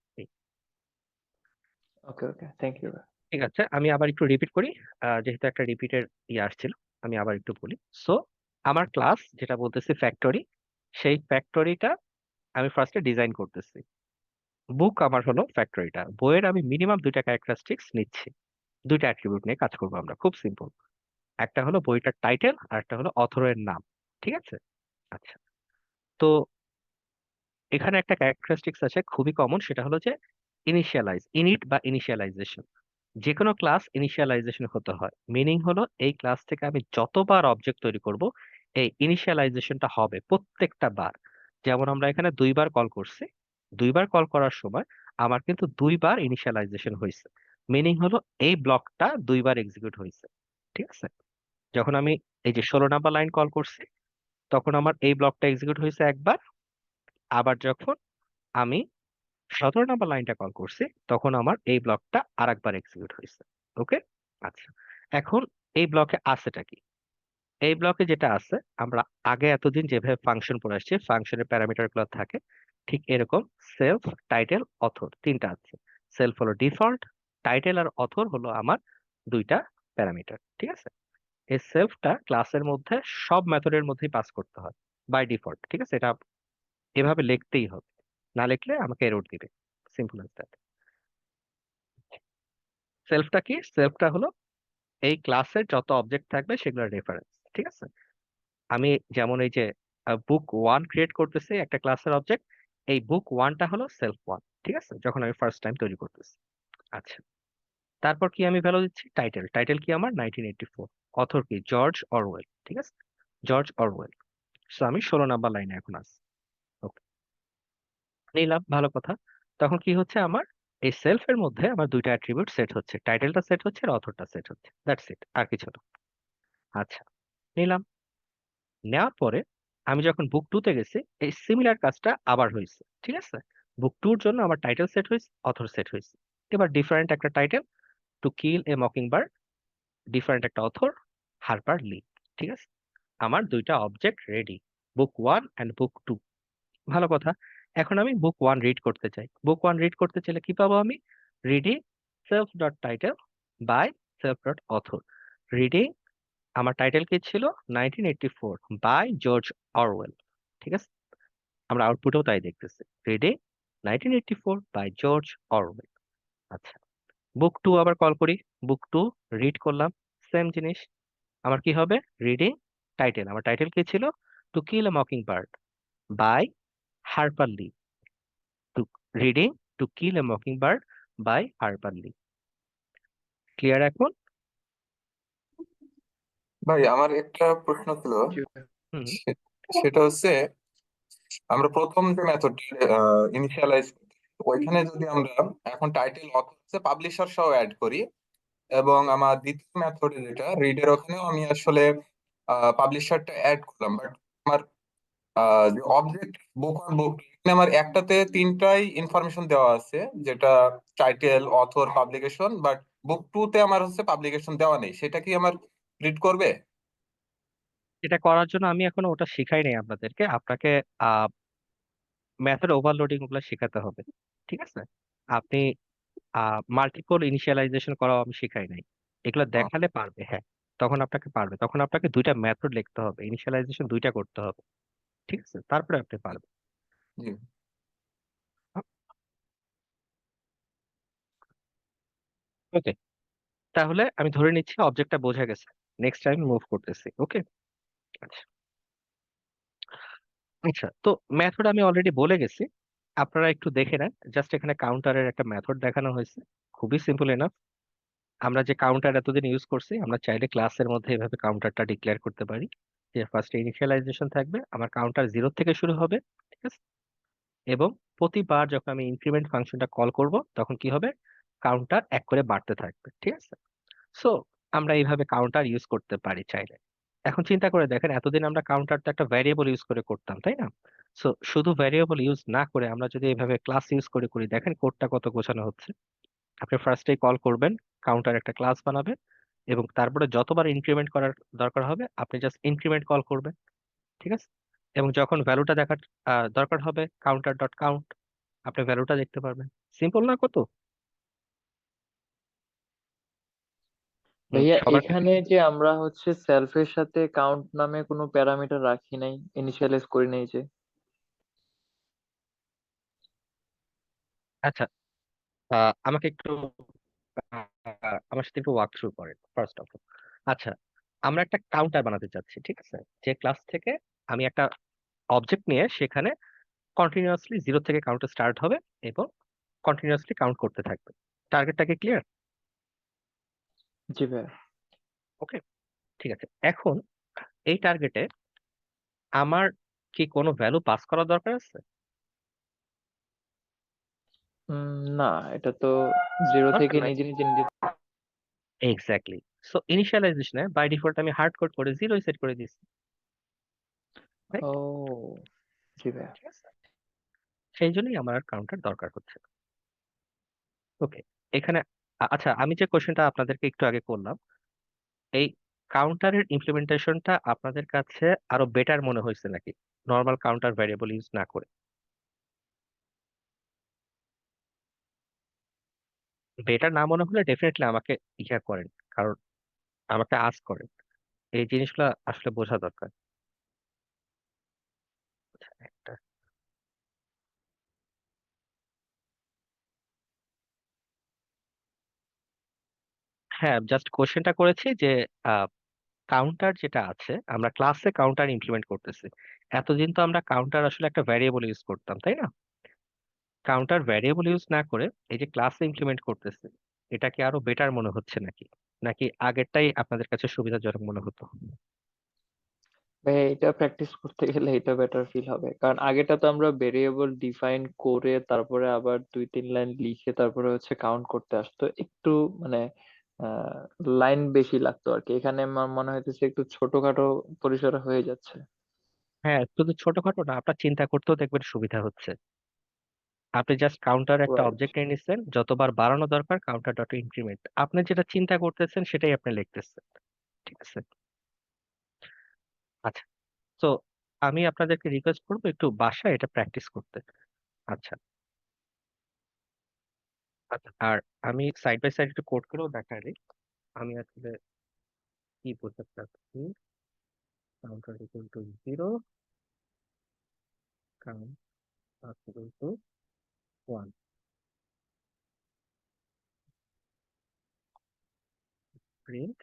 Okay okay, thank you. ঠিক আছে, আমি আবার একটু রিপিট করি, যেহেতু একটা রিপিটের ইয়ে আসছিল, আমি আবার একটু বলি। সো আমার ক্লাস যেটা বলতেছি ফ্যাক্টরি, সেই ফ্যাক্টরিটা আমি ফার্স্টে ডিজাইন করতেছি। বুক আমার হলো ফ্যাক্টরিটা, বইয়ের আমি মিনিমাম দুইটা ক্যারেক্টারিস্টিক্স নিচ্ছি, দুইটা অ্যাট্রিবিউট নিয়ে কাজ করবো আমরা, খুব সিম্পল। একটা হলো বইটার টাইটেল, আর একটা হলো অথরের নাম, ঠিক আছে। আচ্ছা, তো এখানে একটা ক্যারেক্টারিস্টিক্স আছে খুবই কমন, সেটা হলো যে ইনিশিয়ালাইজ, ইনিট বা ইনিশিয়ালাইজেশন। যে কোনো ক্লাস ইনিশিয়ালাইজেশন হতে হয়, মিনিং হলো এই ক্লাস থেকে আমি যতবার অবজেক্ট তৈরি করব, এই ইনিশিয়ালাইজেশনটা হবে প্রত্যেকটা বার। যেমন আমরা এখানে দুইবার কল করছি, দুইবার কল করার সময় আমার কিন্তু দুইবার ইনিশিয়ালাইজেশন হয়েছে, মিনিং হলো এই ব্লকটা দুইবার এক্সিকিউট হয়েছে, ঠিক আছে। যখন আমি এই যে 16 নাম্বার লাইন কল করছি, তখন আমার এই ব্লকটা এক্সিকিউট হয়েছে একবার। আবার যখন আমি 17 নাম্বার লাইনটা কল করছি, তখন আমার এই ব্লকটা আরেকবার এক্সিকিউট হয়েছে। ওকে, আচ্ছা। এখন এই ব্লকে আছেটা কি? এই ব্লকে যেটা আছে, আমরা আগে এতদিন যেভাবে ফাংশন পড়ে আসছি, ফাংশনের প্যারামিটার গুলো থাকে ঠিক এরকম। সেলফ, টাইটেল, অথর, তিনটা আছে। সেলফ হলো ডিফল্ট, টাইটেল আর অথর হলো আমার দুইটা প্যারামিটার, ঠিক আছে। এই সেলফটা ক্লাসের মধ্যে সব মেথডের মধ্যেই পাস করতে হয় বাই ডিফল্ট, ঠিক আছে। এটা এভাবে লিখতেই হবে, না লিখলে আমাকে এরর দিবে, সিম্পল অ্যাজ দ্যাট। সেলফটা কি? সেলফটা হলো এই ক্লাসের যত অবজেক্ট থাকবে সেগুলোর রেফারেন্স, ঠিক আছে। আমি যেমন এই যে বুক 1 ক্রিয়েট করতেছি একটা ক্লাসের অবজেক্ট, এই বুক 1টা হলো সেলফ 1, ঠিক আছে, যখন আমি ফার্স্ট টাইম তৈরি করতেছি। আচ্ছা, তারপর কি আমি ভ্যালু দিচ্ছি? টাইটেল, টাইটেল কি আমার 1984, অথর কি? জর্জ অরওয়েল, ঠিক আছে, জর্জ অরওয়েল। সো আমি 16 নাম্বার লাইনে এখন আছি। ওকে, নিলাম, ভালো কথা। তখন কি হচ্ছে, আমার এই সেলফ এর মধ্যে আমার দুইটা অ্যাট্রিবিউট সেট হচ্ছে, টাইটেলটা সেট হচ্ছে আর অথরটা সেট হচ্ছে, দ্যাটস ইট, আর কিছু না। আচ্ছা, নিলাম, নেওয়ার পরে আমি যখন বুক 2 তে গেছি, এই সিমিলার কাজটা আবার হয়েছে, ঠিক আছে। বুক 2 এর জন্য আমার টাইটেল সেট হয়েছে, অথর সেট হয়েছে। এবার ডিফারেন্ট একটা title, two kill a mocking bird, different একটা অথর, হারপার লি, ঠিক আছে। আমার দুইটা অবজেক্ট রেডি, বুক 1 এন্ড বুক 2। ভালো কথা। এখন আমি বুক 1 রিড করতে চাই, বুক 1 রিড করতে চাইলে কি পাবো আমি? Reading self dot title by self dot author. Reading, আমার টাইটেল কি ছিল? 1984 বাই জর্জ অরওয়েল, ঠিক আছে। আমরা আউটপুটেও তাই দেখতেছি, রিডিং 1984 বাই জর্জ অরওয়েল। আচ্ছা, বুক 2 আবার কল করি, বুক 2 রিড করলাম, সেম জিনিস। আমার কি হবে? রিডিং টাইটেল, আমার টাইটেল কি ছিল? To kill a mockingbird by Harper Lee. To reading to kill a mockingbird by Harper Lee. Clear এখন? ভাই আমার একটা প্রশ্ন ছিল, জি ভাইয়া। হুম। সেটা হচ্ছে আমরা প্রথম যে মেথডটা ইনিশিয়ালাইজ ওইখানে যদি আমরা এখন টাইটেল অথর হচ্ছে পাবলিশার সহ অ্যাড করি, এবং আমার দ্বিতীয় মেথডে যেটা রিডের ওখানেও আমি আসলে পাবলিশারটা অ্যাড করলাম, বাট আমার যে অবজেক্ট বুক অর বুক এখানে আমার একটাতে তিনটাই ইনফরমেশন দেওয়া আছে, যেটা title author publication, but book two তে আমার হচ্ছে পাবলিকেশন দেওয়া নেই, সেটা কি আমার রিড করবে? এটা করার জন্য আমি এখনো ওটা শিখাই নাই আপনাদেরকে, আপনাকে মেথড ওভারলোডিং গুলো শেখাতে হবে। ঠিক আছে, আপনি মাল্টিপল ইনিশিয়ালাইজেশন করাও আমি শিখাই নাই, এগুলো হুম, দেখালে পারবে। হ্যাঁ, তখন আপনাকে পারবে, তখন আপনাকে দুইটা মেথড লিখতে হবে, ইনিশিয়ালাইজেশন দুইটা করতে হবে। ঠিক আছে, তারপরে আপনি পারবেন। জি। ওকে, তাহলে আমি ধরে নিচ্ছি অবজেক্টটা বোঝা গেছে। নেক্সট টাইম মুভ করতেছি। ওকে, আচ্ছা আচ্ছা, তো মেথড আমি অলরেডি বলে গেছি, আপনারা একটু দেখে নেন। জাস্ট এখানে কাউন্টারের একটা মেথড দেখানো হয়েছে, খুবই সিম্পল এনাফ। আমরা যে কাউন্টার এতদিন ইউজ করছি, আমরা চাইলে ক্লাসের মধ্যে এভাবে কাউন্টারটা ডিক্লেয়ার করতে পারি যে ফার্স্ট ইনিশিয়ালাইজেশন থাকবে, আমার কাউন্টার 0 থেকে শুরু হবে। ঠিক আছে, এবং প্রতিবার যখন আমি ইনক্রিমেন্ট ফাংশনটা কল করব তখন কি হবে, কাউন্টার 1 করে বাড়তে থাকবে। ঠিক আছে, সো আমরা এইভাবে কাউন্টার ইউজ করতে পারি চাইলে। এখন চিন্তা করে দেখেন, এতদিন আমরা কাউন্টারটা একটা ভ্যারিয়েবল ইউজ করে করতাম, তাই না? সো শুধু ভ্যারিয়েবল ইউজ না করে আমরা যদি এইভাবে ক্লাস ইউজ করে করি, দেখেন কোডটা কত গোছানো হচ্ছে। আপনি ফার্স্টেই কল করবেন, কাউন্টার একটা ক্লাস বানাবে, এবং তারপরে যতবার ইনক্রিমেন্ট করার দরকার হবে আপনি জাস্ট ইনক্রিমেন্ট কল করবেন। ঠিক আছে, এবং যখন ভ্যালুটা দেখার দরকার হবে, কাউন্টার ডট কাউন্ট, আপনি ভ্যালুটা দেখতে পারবেন। সিম্পল না কত? ভাইয়া সবার কাছে। এখানে যে আমরা হচ্ছে সেলফের সাথে কাউন্ট নামে কোনো প্যারামিটার রাখি নাই, ইনিশিয়ালাইজ করি নাই যে। আচ্ছা, আমাকে একটু আমার সাথে একটু ওয়াক থ্রু করেন ফার্স্ট অফ অল। আচ্ছা, আমরা একটা কাউন্টার বানাতে চাচ্ছি, ঠিক আছে, যে ক্লাস থেকে আমি একটা অবজেক্ট নিয়ে সেখানে কন্টিনিউয়াসলি 0 থেকে কাউন্ট স্টার্ট হবে এবং কন্টিনিউয়াসলি কাউন্ট করতে থাকবে। টার্গেটটা কি ক্লিয়ার? জি ভাইয়া। ওকে, ঠিক আছে। এখন এই টার্গেটে আমার কি কোনো ভ্যালু পাস করার দরকার আছে? না, এটা তো জিরো দরকার থেকে নাই। নিজে নিজে নিজে। এক্স্যাক্টলি, সো ইনিশিয়ালাইজেশনে বাই ডিফল্ট আমি হার্ড কোড করে 0 সেট করে দিচ্ছি, রাইট? ও জি ভাইয়া। ঠিক আছে, সেই জন্যই আমার আর কাউন্টার দরকার হচ্ছে। ওকে, এখানে আচ্ছা, আমি যে কোশ্চেনটা আপনাদেরকে একটু আগে করলাম, এই কাউন্টারের ইমপ্লিমেন্টেশনটা আপনাদের কাছে আরো বেটার মনে হয়েছে নাকি নর্মাল কাউন্টার ভ্যারিয়েবল ইউজ না করে? বেটার না মনে হলে ডেফিনেটলি আমাকে ইয়া করেন, কারণ আমাকে আস্ক করেন, এই জিনিসগুলো আসলে বোঝা দরকার। আচ্ছা, একটা হ্যাঁ, জাস্ট কোশ্চেনটা করেছি যে কাউন্টার যেটা আছে, আমরা ক্লাসে কাউন্টার ইমপ্লিমেন্ট করতেছি। এতদিন তো আমরা কাউন্টার আসলে একটা ভ্যারিয়েবল ইউজ করতাম, তাই না? কাউন্টার ভ্যারিয়েবল ইউজ না করে এই যে ক্লাসে ইমপ্লিমেন্ট করতেছি, এটা কি আরো বেটার মনে হচ্ছে নাকি, নাকি আগেরটাই আপনাদের কাছে সুবিধাজনক মনে হতো? ভাইয়া এটা প্র্যাকটিস করতে গেলে এটা বেটার ফিল হবে, কারণ আগেটা তো আমরা ভেরিয়েবল ডিফাইন করে তারপরে আবার 2-3 লাইন লিখে তারপরে হচ্ছে কাউন্ট করতে আসতো, একটু মানে লাইন বেশি লাগতো আর কি। এখানে আমার মনে হইতেছে একটু ছোটখাটো পরিসরে হয়ে যাচ্ছে। হ্যাঁ, শুধু ছোটখাটো না, আপনার চিন্তা করতেও দেখবেন সুবিধা হচ্ছে। আপনি জাস্ট কাউন্টার একটা রাইট। অবজেক্ট নিয়ে নিচ্ছেন, যতবার বাড়ানো দরকার কাউন্টার ডট ইনক্রিমেন্ট, আপনি যেটা চিন্তা করতেছেন সেটাই আপনি লিখতেছেন। ঠিক আছে, আচ্ছা, তো আমি আপনাদেরকে রিকোয়েস্ট করবো একটু বাসায় এটা প্র্যাকটিস করতে। আচ্ছা আচ্ছা, আর আমি সাইড বাই সাইড একটু কোড করেও দেখাই। আমি আসলে কি বলতে চাচ্ছি, counter equal to 0, count equal to 1, print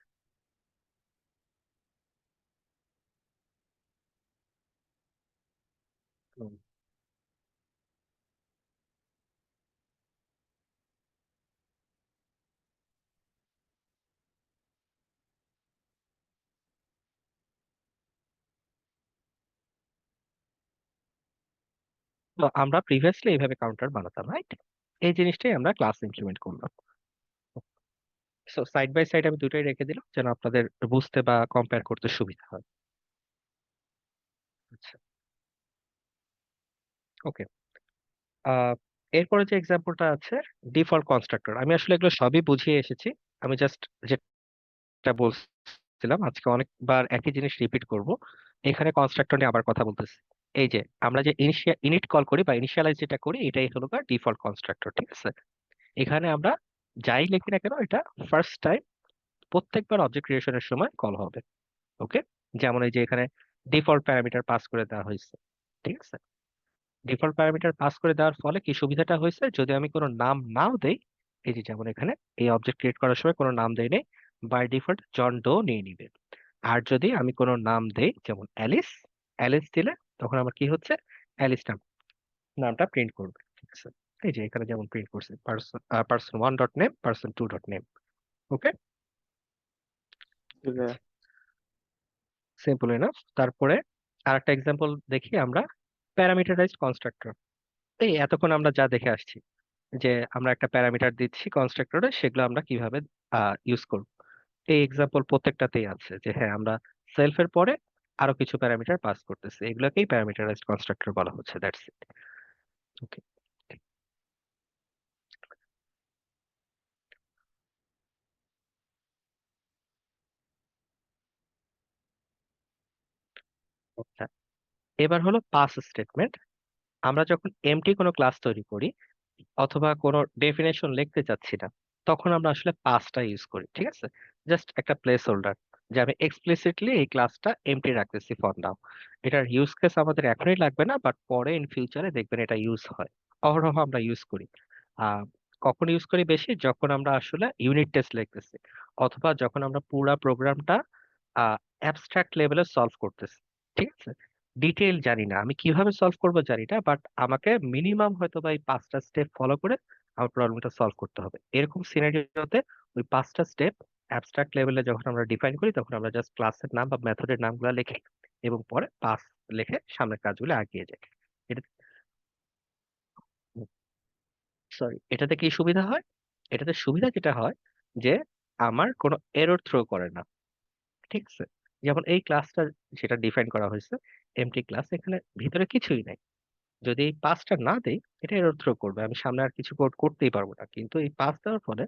তো আমরা প্রিভিয়াসলি এইভাবে কাউন্টার বানাতাম, রাইট? এই জিনিসটাই আমরা ক্লাস ইমপ্লিমেন্ট করলাম। সো সাইড বাই সাইড আমি দুটোই রেখে দিলাম যেন আপনাদের বুঝতে বা কম্পেয়ার করতে সুবিধা হয়। আচ্ছা, ওকে। এরপরে যে এক্সাম্পলটা আছে ডিফল্ট কনস্ট্রাক্টর, আমি আসলে এগুলো সবই বুঝিয়ে এসেছি। আমি জাস্ট যেটা বলছিলাম আজকে অনেকবার একই জিনিস রিপিট করব। এখানে কনস্ট্রাক্টর নিয়ে আবার কথা বলতেছি। এই যে আমরা যে ইনিট কল করি বা ইনিশিয়ালাইজ যেটা করি, এটাই হলো ডিফল্ট কনস্ট্রাক্টর, ঠিক আছে? এখানে আমরা যাই লিখি না কেন, এটা ফার্স্ট টাইম প্রত্যেকবার অবজেক্ট ক্রিয়েশনের সময় কল হবে। ওকে, যেমন এই যে এখানে ডিফল্ট প্যারামিটার পাস করে দেওয়া হয়েছে, ঠিক আছে? ডিফল্ট প্যারামিটার পাস করে দেওয়ার ফলে কি সুবিধাটা হয়েছে, যদি আমি কোনো নাম নাও দেই, এই যে যেমন এখানে এই অবজেক্ট ক্রিয়েট করার সময় কোনো নাম দেই নেই, বাই ডিফল্ট জন ডো নিয়ে নিবে। আর যদি আমি কোনো নাম দেই যেমন অ্যালিস, অ্যালিস দিলে তখন আমার কি হচ্ছে, অ্যালিস নামটা প্রিন্ট করবে, ঠিক আছে? এই যে এখানে যেমন প্রিন্ট করছে person 1 dot name, person 2 dot name. Okay, জি ভাইয়া। Simple enough. তারপরে আরেকটা এক্সাম্পল দেখি আমরা, প্যারামিটারাইজড কনস্ট্রাক্টর। এই এতক্ষণ আমরা যা দেখে আসছি যে আমরা একটা প্যারামিটার দিচ্ছি কনস্ট্রাক্টরে, সেগুলো আমরা কিভাবে ইউজ করব, এই এক্সাম্পল প্রত্যেকটাতেই আছে যে হ্যাঁ আমরা সেলফের পরে আরো কিছু প্যারামিটার পাস করতেছি, এগুলোকেই প্যারামিটারাইজড কনস্ট্রাক্টর বলা হচ্ছে। That's it. ওকে, আচ্ছা, এবার হলো পাস স্টেটমেন্ট। আমরা যখন এমটি কোনো ক্লাস তৈরি করি অথবা কোনো ডেফিনেশন লিখতে চাচ্ছি না, তখন আমরা আসলে পাসটা ইউজ করি, ঠিক আছে? জাস্ট একটা প্লেস হোল্ডার, যে আমি এক্সপ্লিসিটলি এই ক্লাসটা এমটি রাখতেছি ফর নাও। এটার ইউজ কেস আমাদের এখনই লাগবে না, বাট পরে ইন ফিউচারে দেখবেন এটা ইউজ হয়, অহরহ আমরা ইউজ করি। আহ কখন ইউজ করি বেশি, যখন আমরা আসলে ইউনিট টেস্ট লিখতেছি অথবা যখন আমরা পুরো প্রোগ্রামটা অ্যাবস্ট্রাক্ট লেভেলে সলভ করতেছি, ঠিক আছে? ডিটেইল জানি না, আমি কিভাবে সলভ করব জানি না, বাট আমাকে মিনিমাম হয়তো বা এই 5টা স্টেপ ফলো করে আমার প্রবলেমটা সলভ করতে হবে। এরকম সিনারিওতে ওই 5টা স্টেপ অ্যাবস্ট্রাক্ট লেভেলে যখন আমরা ডিফাইন করি, তখন আমরা জাস্ট ক্লাসের নাম বা মেথডের নামগুলো লিখি এবং পরে পাস লিখে সামনের কাজগুলো এগিয়ে যাই। এটা, সরি, এটাতে কি সুবিধা হয়? এটাতে সুবিধা যেটা হয় যে আমার কোনো এরর থ্রো করে না, ঠিক আছে? যেমন এই ক্লাসটা যেটা ডিফাইন করা হয়েছে এমটি ক্লাস, এখানে ভিতরে কিছুই নাই। যদি এই পাসটা না দেই, এটা এরর থ্রো করবে, আমি সামনে আর কিছু কোড করতেই পারবো না। কিন্তু এই পাস দেওয়ার ফলে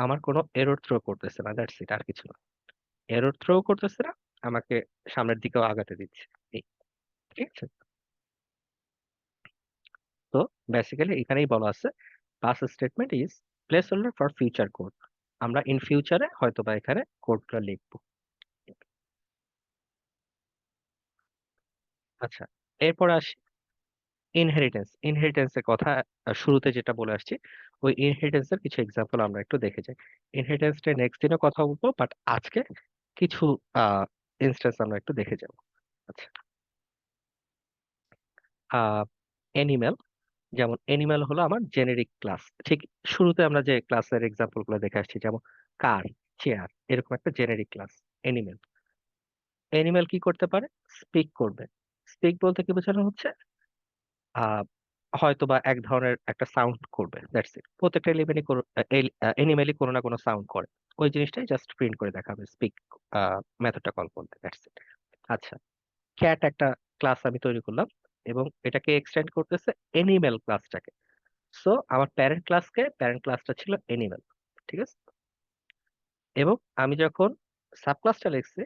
আমার কোনো এরর থ্রো করতেছে না, দ্যাটস ইট, আর কিছু না। এরর থ্রো করতেছে না, আমাকে সামনের দিকেও আগাতে দিচ্ছে। এই, ঠিক আছে? তো বেসিক্যালি এখানেই বলা আছে pass statement is place holder for future code. আমরা ইন ফিউচারে হয়তো বা এখানে কোডটা লিখবো। আচ্ছা, এরপর আসি ইনহেরিটেন্সের কথা। শুরুতে যেটা বলে আসছি, ওই ইনহেরিটেন্সের কিছু এক্সাম্পল আমরা একটু দেখে যাই। ইনহেরিটেন্সটা নেক্সট দিনে কথা বলবো, বাট আজকে কিছু ইনস্ট্যান্স আমরা একটু দেখে যাব। আচ্ছা, অ্যানিম্যাল, যেমন অ্যানিম্যাল হলো আমার জেনেরিক ক্লাস। ঠিক শুরুতে আমরা যে ক্লাসের এক্সাম্পল গুলো দেখে আসছি, যেমন কার, চেয়ার, এরকম একটা জেনেরিক ক্লাস অ্যানিম্যাল। অ্যানিম্যাল কি করতে পারে? স্পিক করবে। স্পিক বলতে কি বোঝানো হচ্ছে? আহ হয়তো বা এক ধরনের একটা সাউন্ড করবে, দ্যাটস ইট। প্রত্যেকটা এনিমেলই কোনো না কোনো সাউন্ড করে, ওই জিনিসটাই জাস্ট প্রিন্ট করে দেখাবে স্পিক মেথডটা কল করলে, দ্যাটস ইট। আচ্ছা, ক্যাট একটা ক্লাস আমি তৈরি করলাম এবং এটাকে এক্সটেন্ড করতেছে এনিমেল ক্লাসটাকে। সো আমার প্যারেন্ট ক্লাসটা ছিল এনিমেল, ঠিক আছে? এবং আমি যখন সাব ক্লাসটা লিখছি,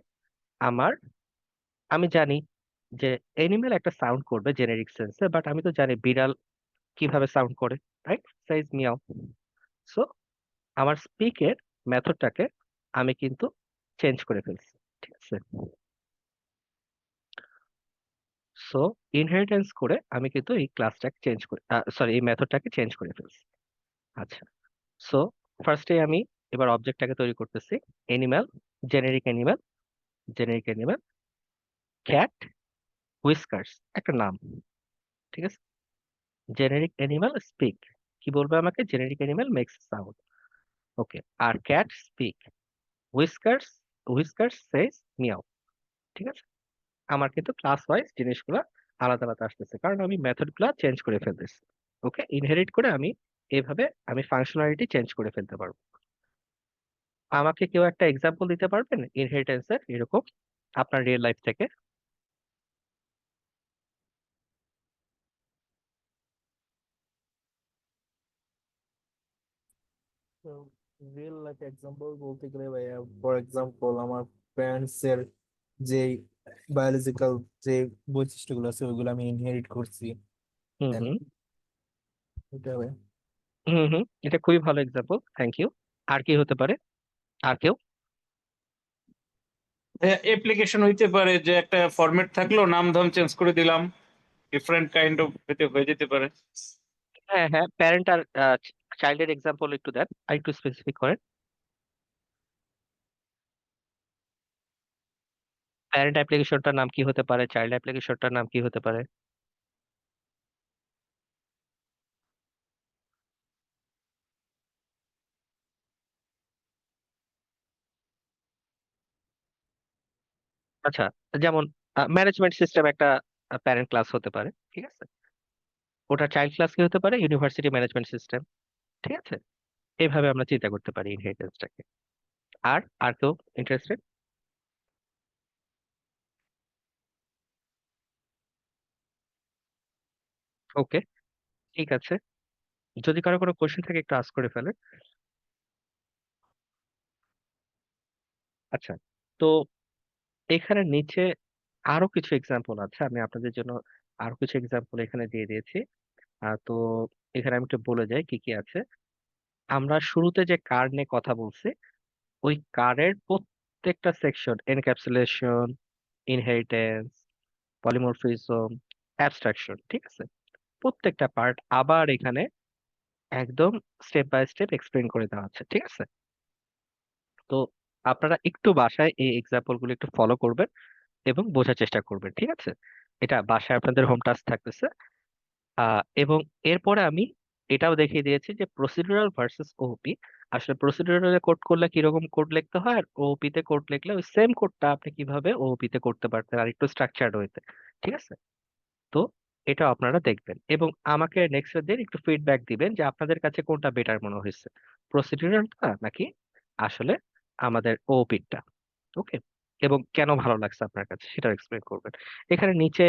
আমার আমি জানি যে এনিমেল একটা সাউন্ড করবে জেনেরিক সেন্সে, বাট আমি তো জানি বিড়াল কিভাবে সাউন্ড করে, রাইট? Size Miao. সো আমার স্পিকের মেথডটাকে আমি কিন্তু চেঞ্জ করে ফেলছি, ঠিক আছে? সো ইনহেরিটেন্স করে আমি কিন্তু এই ক্লাসটাকে চেঞ্জ করে, সরি, এই মেথডটাকে চেঞ্জ করে ফেলছি। আচ্ছা, সো ফার্স্টে আমি এবার অবজেক্টটাকে তৈরি করতেছি। Animal, generic animal, generic animal, cat, whiskers, একটা নাম, ঠিক আছে? জেনেরিক এনিম্যাল স্পিক, কি বলবে আমাকে? Generic animal makes sound. Okay, আর cat speak, Whiskers Whiskers says meow, ঠিক আছে? আমার কিন্তু ক্লাস ওয়াইজ জিনিসগুলো আলাদা আলাদা আসতেছে, কারণ আমি মেথড গুলা চেঞ্জ করে ফেলতেছি। ওকে, ইনহেরিট করে আমি এভাবে আমি ফাংশনালিটি চেঞ্জ করে ফেলতে পারবো। আমাকে কেউ একটা এক্সাম্পল দিতে পারবেন ইনহেরিটেন্সের এরকম আপনার রিয়েল লাইফ থেকে? রিয়েল লাইফ এক্সাম্পল বলতে গেলে ভাইয়া, ফর এক্সাম্পল আমার প্যারেন্টস এর যে বায়োলজিক্যাল যে বৈশিষ্ট্যগুলো আছে ওইগুলো আমি ইনহেরিট করছি। হুম And হুম এটা ভাইয়া। হুম হুম এটা খুবই ভালো এক্সাম্পল, থ্যাংক ইউ। আর কি হতে পারে? আর কেউ? অ্যাপ্লিকেশন হইতে পারে যে একটা ফরম্যাট থাকলো, নাম ধাম চেঞ্জ করে দিলাম, ডিফারেন্ট কাইন্ড অফ হয়ে যেতে পারে। হ্যাঁ হ্যাঁ, প্যারেন্ট আর চাইল্ডের এক্সাম্পল একটু দেন, আর একটু স্পেসিফিক করেন। প্যারেন্ট অ্যাপ্লিকেশনটার নাম কি হতে পারে, চাইল্ড অ্যাপ্লিকেশনটার নাম কি হতে পারে? আচ্ছা, যেমন ম্যানেজমেন্ট সিস্টেম একটা প্যারেন্ট ক্লাস হতে পারে, ঠিক আছে? ওটা চাইল্ড ক্লাস কি হতে পারে? ইউনিভার্সিটি ম্যানেজমেন্ট সিস্টেম, ঠিক আছে? এইভাবে আমরা চিন্তা করতে পারি ইনহেরিটেন্সটাকে। আর কেউ ইন্টারেস্টেড? ওকে, ঠিক আছে। যদি কারো কোনো কোশ্চেন থাকে একটু আস্ক করে ফেলেন। আচ্ছা, তো এখানে নিচে আরো কিছু এক্সাম্পল আছে, আমি আপনাদের জন্য আরো কিছু এক্সাম্পল এখানে দিয়ে দিয়েছি। তো এখানে আমি একটু বলে যাই কি কি আছে। আমরা শুরুতে যে কার নিয়ে কথা বলছি, ওই কারের প্রত্যেকটা section, encapsulation, inheritance, polymorphism, abstraction, ঠিক আছে? প্রত্যেকটা পার্ট আবার এখানে একদম স্টেপ বাই স্টেপ এক্সপ্লেন করে দেওয়া আছে, ঠিক আছে? তো আপনারা একটু বাসায় এই এক্সাম্পল গুলো একটু ফলো করবেন এবং বোঝার চেষ্টা করবেন, ঠিক আছে? এটা বাসায় আপনাদের হোম টাস্ক থাকতেছে। এবং এরপরে আমি এটাও দেখিয়ে দিয়েছি যে প্রসিডিউরাল ভার্সেস ওওপি। আসলে প্রসিডিউরালে কোড করলে কিরকম কোড লিখতে হয়, আর ওওপি তে কোড লিখলে ওই সেম কোডটা আপনি কিভাবে ওওপি তে করতে পারতেন আর একটু স্ট্রাকচার্ড হইতে, ঠিক আছে? তো এটা আপনারা দেখবেন এবং আমাকে নেক্সট দিন একটু ফিডব্যাক দিবেন যে আপনাদের কাছে কোনটা বেটার মনে হয়েছে, প্রসিডিউরালটা নাকি আসলে আমাদের ওওপিটা। ওকে, এবং কেন ভালো লাগছে আপনার কাছে সেটাও এক্সপ্লেন করবেন। এখানে নিচে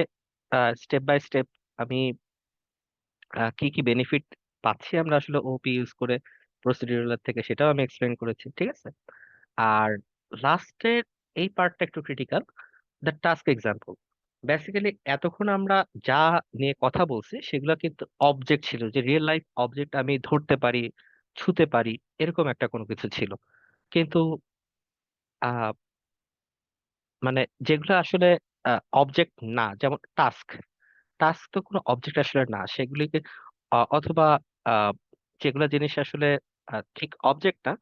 স্টেপ বাই স্টেপ আমি কি কি বেনিফিট পাচ্ছি আমরা আসলে ওপি ইউজ করে প্রসিডিউরাল থেকে, সেটাও আমি এক্সপ্লেন করেছি, ঠিক আছে? আর লাস্টের এই পার্টটা একটু critical, the task example. Basically এতক্ষণ আমরা যা নিয়ে কথা বলছি সেগুলো কিন্তু অবজেক্ট ছিল, যে রিয়েল লাইফ অবজেক্ট আমি ধরতে পারি, ছুঁতে পারি, এরকম একটা কোনো কিছু ছিল। কিন্তু আহ মানে যেগুলো আসলে অবজেক্ট না, যেমন টাস্ক, টাস্ক তো কোনো অবজেক্ট আসলে না, সেগুলিকে অথবা আহ, যেগুলো জিনিস আসলে ঠিক অবজেক্ট না,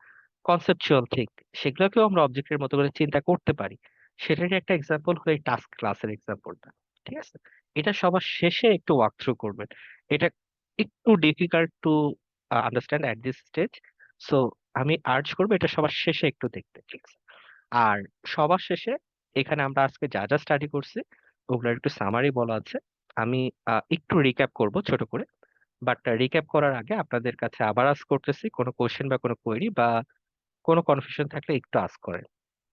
কনসেপচুয়াল থিং, সেগুলোকেও আমরা অবজেক্টের মতো করে চিন্তা করতে পারি। সেটারই একটা এক্সাম্পল হলো এই টাস্ক ক্লাসের এক্সাম্পলটা, ঠিক আছে? এটা সবার শেষে একটু ওয়াক থ্রু করবেন। এটা একটু difficult to understand at this stage, so আমি আর্জ করবো এটা সবার শেষে একটু দেখতে, ঠিক আছে? আর সবার শেষে এখানে আমরা আজকে যা যা স্টাডি করছি ওগুলোর একটু সামারি বলা আছে। আমি একটু রিক্যাপ করব ছোট করে, বাট রিক্যাপ করার আগে আপনাদের কাছে আবার আস্ক করতেছি, কোনো কোশ্চেন বা কোনো কোয়েরি বা কোনো কনফিউশন থাকলে একটু আস্ক করেন।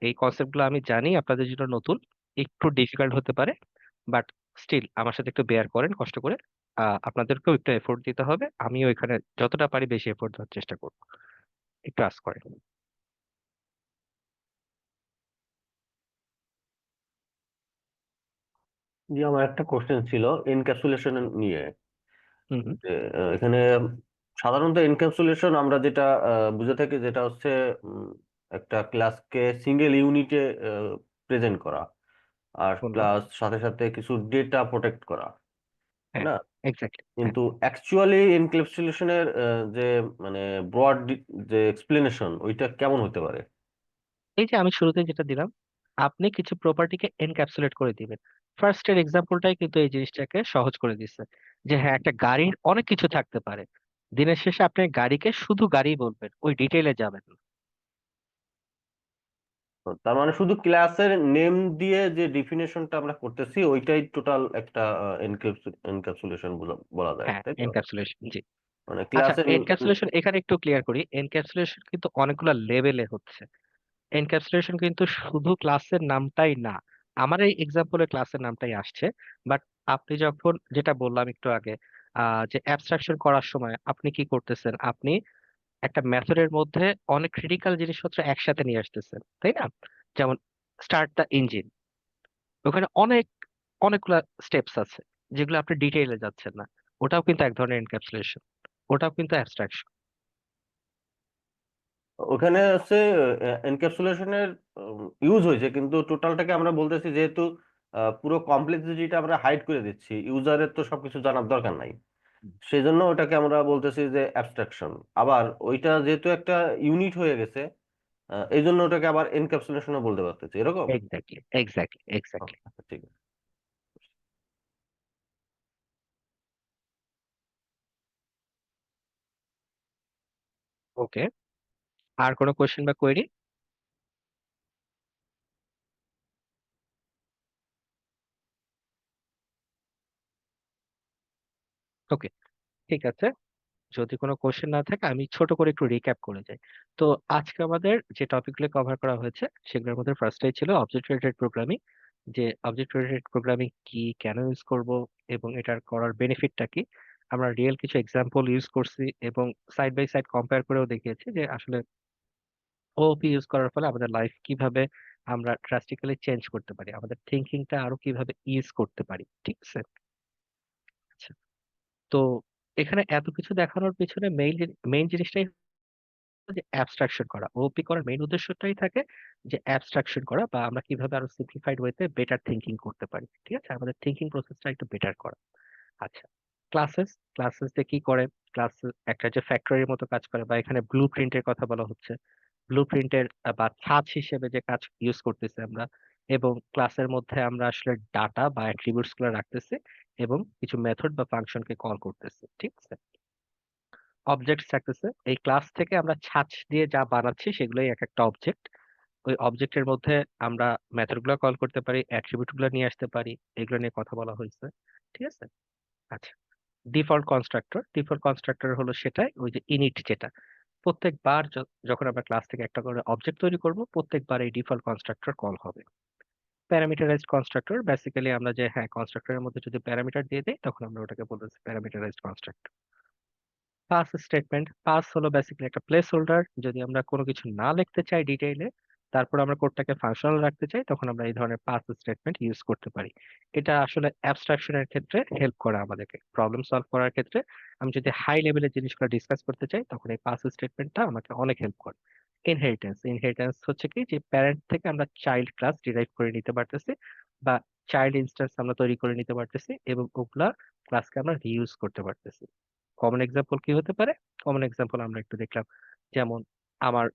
এই কনসেপ্টগুলো আমি জানি আপনাদের জন্য নতুন, একটু ডিফিকাল্ট হতে পারে, বাট স্টিল আমার সাথে একটু বেয়ার করেন কষ্ট করে। আপনাদেরকেও একটু এফোর্ট দিতে হবে, আমিও এখানে যতটা পারি বেশি এফোর্ট দেওয়ার চেষ্টা করব। একটু আস্ক করেন। জি, আমার একটা কোশ্চেন ছিল এনক্যাপসুলেশন নিয়ে। হুম হুম যে, এখানে সাধারণত এনক্যাপসুলেশন আমরা যেটা বুঝে থাকি, যেটা হচ্ছে একটা ক্লাসকে সিঙ্গেল ইউনিটে প্রেজেন্ট করা, আর বললাম, প্লাস সাথে সাথে কিছু ডেটা প্রোটেক্ট করা, তাই হ্যাঁ না? এক্স্যাক্টলি। কিন্তু অ্যাকচুয়ালি এনক্যাপসুলেশনের যে মানে ব্রড যে এক্সপ্লেনেশন ওইটা কেমন হতে পারে? এই যে আমি শুরুতে যেটা দিলাম, আপনি কিছু প্রপার্টিকে এনক্যাপসুলেট করে দিবেন। ফার্স্ট এর এক্সাম্পলটাই কিন্তু এই জিনিসটাকে সহজ করে দিচ্ছে, যে হ্যাঁ একটা গাড়ির অনেক কিছু থাকতে পারে, দিনের শেষে আপনি গাড়িকে শুধু গাড়ি বলবেন, ওই ডিটেইলে যাবেন না। তার মানে শুধু ক্লাসের নেম দিয়ে যে ডেফিনেশনটা আমরা করতেছি ওইটাই টোটাল একটা এনক্যাপসুলেশন বলা যায়, হ্যাঁ, তাই তো? এনক্যাপসুলেশন, জি। মানে আচ্ছা, ক্লাসের এনক্যাপসুলেশন এখানে একটু ক্লিয়ার করি। এনক্যাপসুলেশন কিন্তু অনেকগুলো লেভেলে হচ্ছে। এনক্যাপসুলেশন কিন্তু শুধু ক্লাসের নামটাই না। আমার এই এক্সাম্পলে ক্লাসের নামটাই আসছে, বাট আপনি যখন যেটা বললাম একটু আগে, যে অ্যাবস্ট্রাকশন করার সময় আপনি কি করতেছেন, আপনি একটা মেথডের মধ্যে অনেক ক্রিটিক্যাল জিনিসপত্র একসাথে নিয়ে আসতেছেন, তাই না? যেমন স্টার্ট দ্য ইঞ্জিন, ওখানে অনেকগুলা স্টেপস আছে যেগুলো আপনি ডিটেইলে যাচ্ছেন না। ওটাও কিন্তু এক ধরনের এনক্যাপসুলেশন, ওটাও কিন্তু অ্যাবস্ট্রাকশন। ওখানে হচ্ছে এনক্যাপসুলেশনের ইউজ হয়েছে, কিন্তু টোটালটাকে আমরা বলতেছি যেহেতু পুরো কমপ্লেক্সিটিটা আমরা হাইড করে দিচ্ছি, ইউজারের তো সবকিছু জানার দরকার নাই, সেই জন্য ওটাকে আমরা বলতেছি যে অ্যাবস্ট্রাকশন। আবার ওইটা যেহেতু একটা ইউনিট হয়ে গেছে, এই জন্য ওটাকে আবার এনক্যাপসুলেশনও বলতে পারতেছি, এরকম। Exactly, exactly, exactly. আচ্ছা, ঠিক আছে। ওকে, আর কোনো কোয়েশ্চেন বা কোয়েরি? ওকে, ঠিক আছে। যদি কোনো কোশ্চেন না থাকে আমি ছোট করে একটু রিক্যাপ করে যাই। তো আজকে আমাদের যে টপিকগুলো কভার করা হয়েছে সেগুলোর মধ্যে ফার্স্টেই ছিল অবজেক্ট ওরিয়েন্টেড প্রোগ্রামিং, যে অবজেক্ট ওরিয়েন্টেড প্রোগ্রামিং কি, কেন ইউজ করব, এবং এটার করার বেনিফিটটা কি। আমরা রিয়েল কিছু এক্সাম্পল ইউজ করছি এবং সাইড বাই সাইড কম্পেয়ার করেও দেখিয়েছি যে আসলে ওওপি ইউজ করার ফলে আমাদের লাইফ কিভাবে আমরা ড্রাস্টিক্যালি চেঞ্জ করতে পারি, আমাদের থিঙ্কিংটা আরো কিভাবে ইউজ করতে পারি, ঠিক আছে? আচ্ছা, তো এখানে এত কিছু দেখানোর পিছনে মেইন জিনিসটাই যে অ্যাবস্ট্রাকশন করা। ওপি করার মেইন উদ্দেশ্যটাই থাকে যে অ্যাবস্ট্রাকশন করা, বা আমরা কিভাবে আরো সিম্পলিফাইড ওয়েতে বেটার থিংকিং করতে পারি, ঠিক আছে? আমাদের থিংকিং প্রসেসটা একটু বেটার করা। আচ্ছা, ক্লাসেস দিয়ে কি করে? ক্লাস একটা যে ফ্যাক্টরির মতো কাজ করে, বা এখানে ব্লু প্রিন্টের কথা বলা হচ্ছে, ব্লু প্রিন্টের বা ছাঁচ হিসেবে যে কাজ ইউজ করতেছি আমরা, এবং ক্লাসের মধ্যে আমরা আসলে ডাটা বা অ্যাট্রিবিউটস গুলো রাখতেছি এবং কিছু মেথড বা ফাংশনকে কল করতেছি, ঠিক আছে? অবজেক্টস থাকতেছে, এই ক্লাস থেকে আমরা ছাঁচ দিয়ে যা বানাচ্ছি সেগুলোই এক একটা অবজেক্ট। ওই অবজেক্টের মধ্যে আমরা মেথড গুলো কল করতে পারি, অ্যাট্রিবিউট গুলো নিয়ে আসতে পারি, এগুলো নিয়ে কথা বলা হয়েছে, ঠিক আছে? আচ্ছা, ডিফল্ট কনস্ট্রাক্টর হলো সেটাই, ওই যে ইনিট যেটা প্রত্যেকবার যখন আমরা ক্লাস থেকে একটা করে অবজেক্ট তৈরি করব প্রত্যেকবার এই ডিফল্ট কনস্ট্রাক্টর কল হবে। প্যারামিটারাইজড কনস্ট্রাক্টর বেসিক্যালি আমরা যে হ্যাঁ কনস্ট্রাক্টরের মধ্যে যদি প্যারামিটার দিয়ে দেই তখন আমরা ওটাকে বলতেছি প্যারামিটারাইজড কনস্ট্রাক্টর। পাস হলো বেসিক্যালি একটা প্লেস হোল্ডার, যদি আমরা কোনো কিছু না লিখতে চাই ডিটেইলে, তারপর আমরা কোডটাকে ফাংশনাল রাখতে চাই, তখন আমরা এই ধরনের পাস স্টেটমেন্ট ইউজ করতে পারি। এটা আসলে অ্যাবস্ট্রাকশনের ক্ষেত্রে হেল্প করে আমাদেরকে প্রবলেম সলভ করার ক্ষেত্রে। আমি যদি হাই লেভেলের জিনিসগুলো ডিসকাস করতে চাই তখন এই পাস স্টেটমেন্টটা আমাকে অনেক হেল্প করে। ইনহেরিটেন্স হচ্ছে কি, যে প্যারেন্ট থেকে আমরা চাইল্ড ক্লাস ডিরাইভ করে নিতে পারতেছি, বা চাইল্ড ইনস্ট্যান্স আমরা তৈরি করে নিতে পারতেছি, এবং ওগুলা ক্লাসকে আমরা রিইউজ করতে পারতেছি। কমন এক্সাম্পল কি হতে পারে? কমন এক্সাম্পল আমরা একটু দেখলাম, যেমন আমার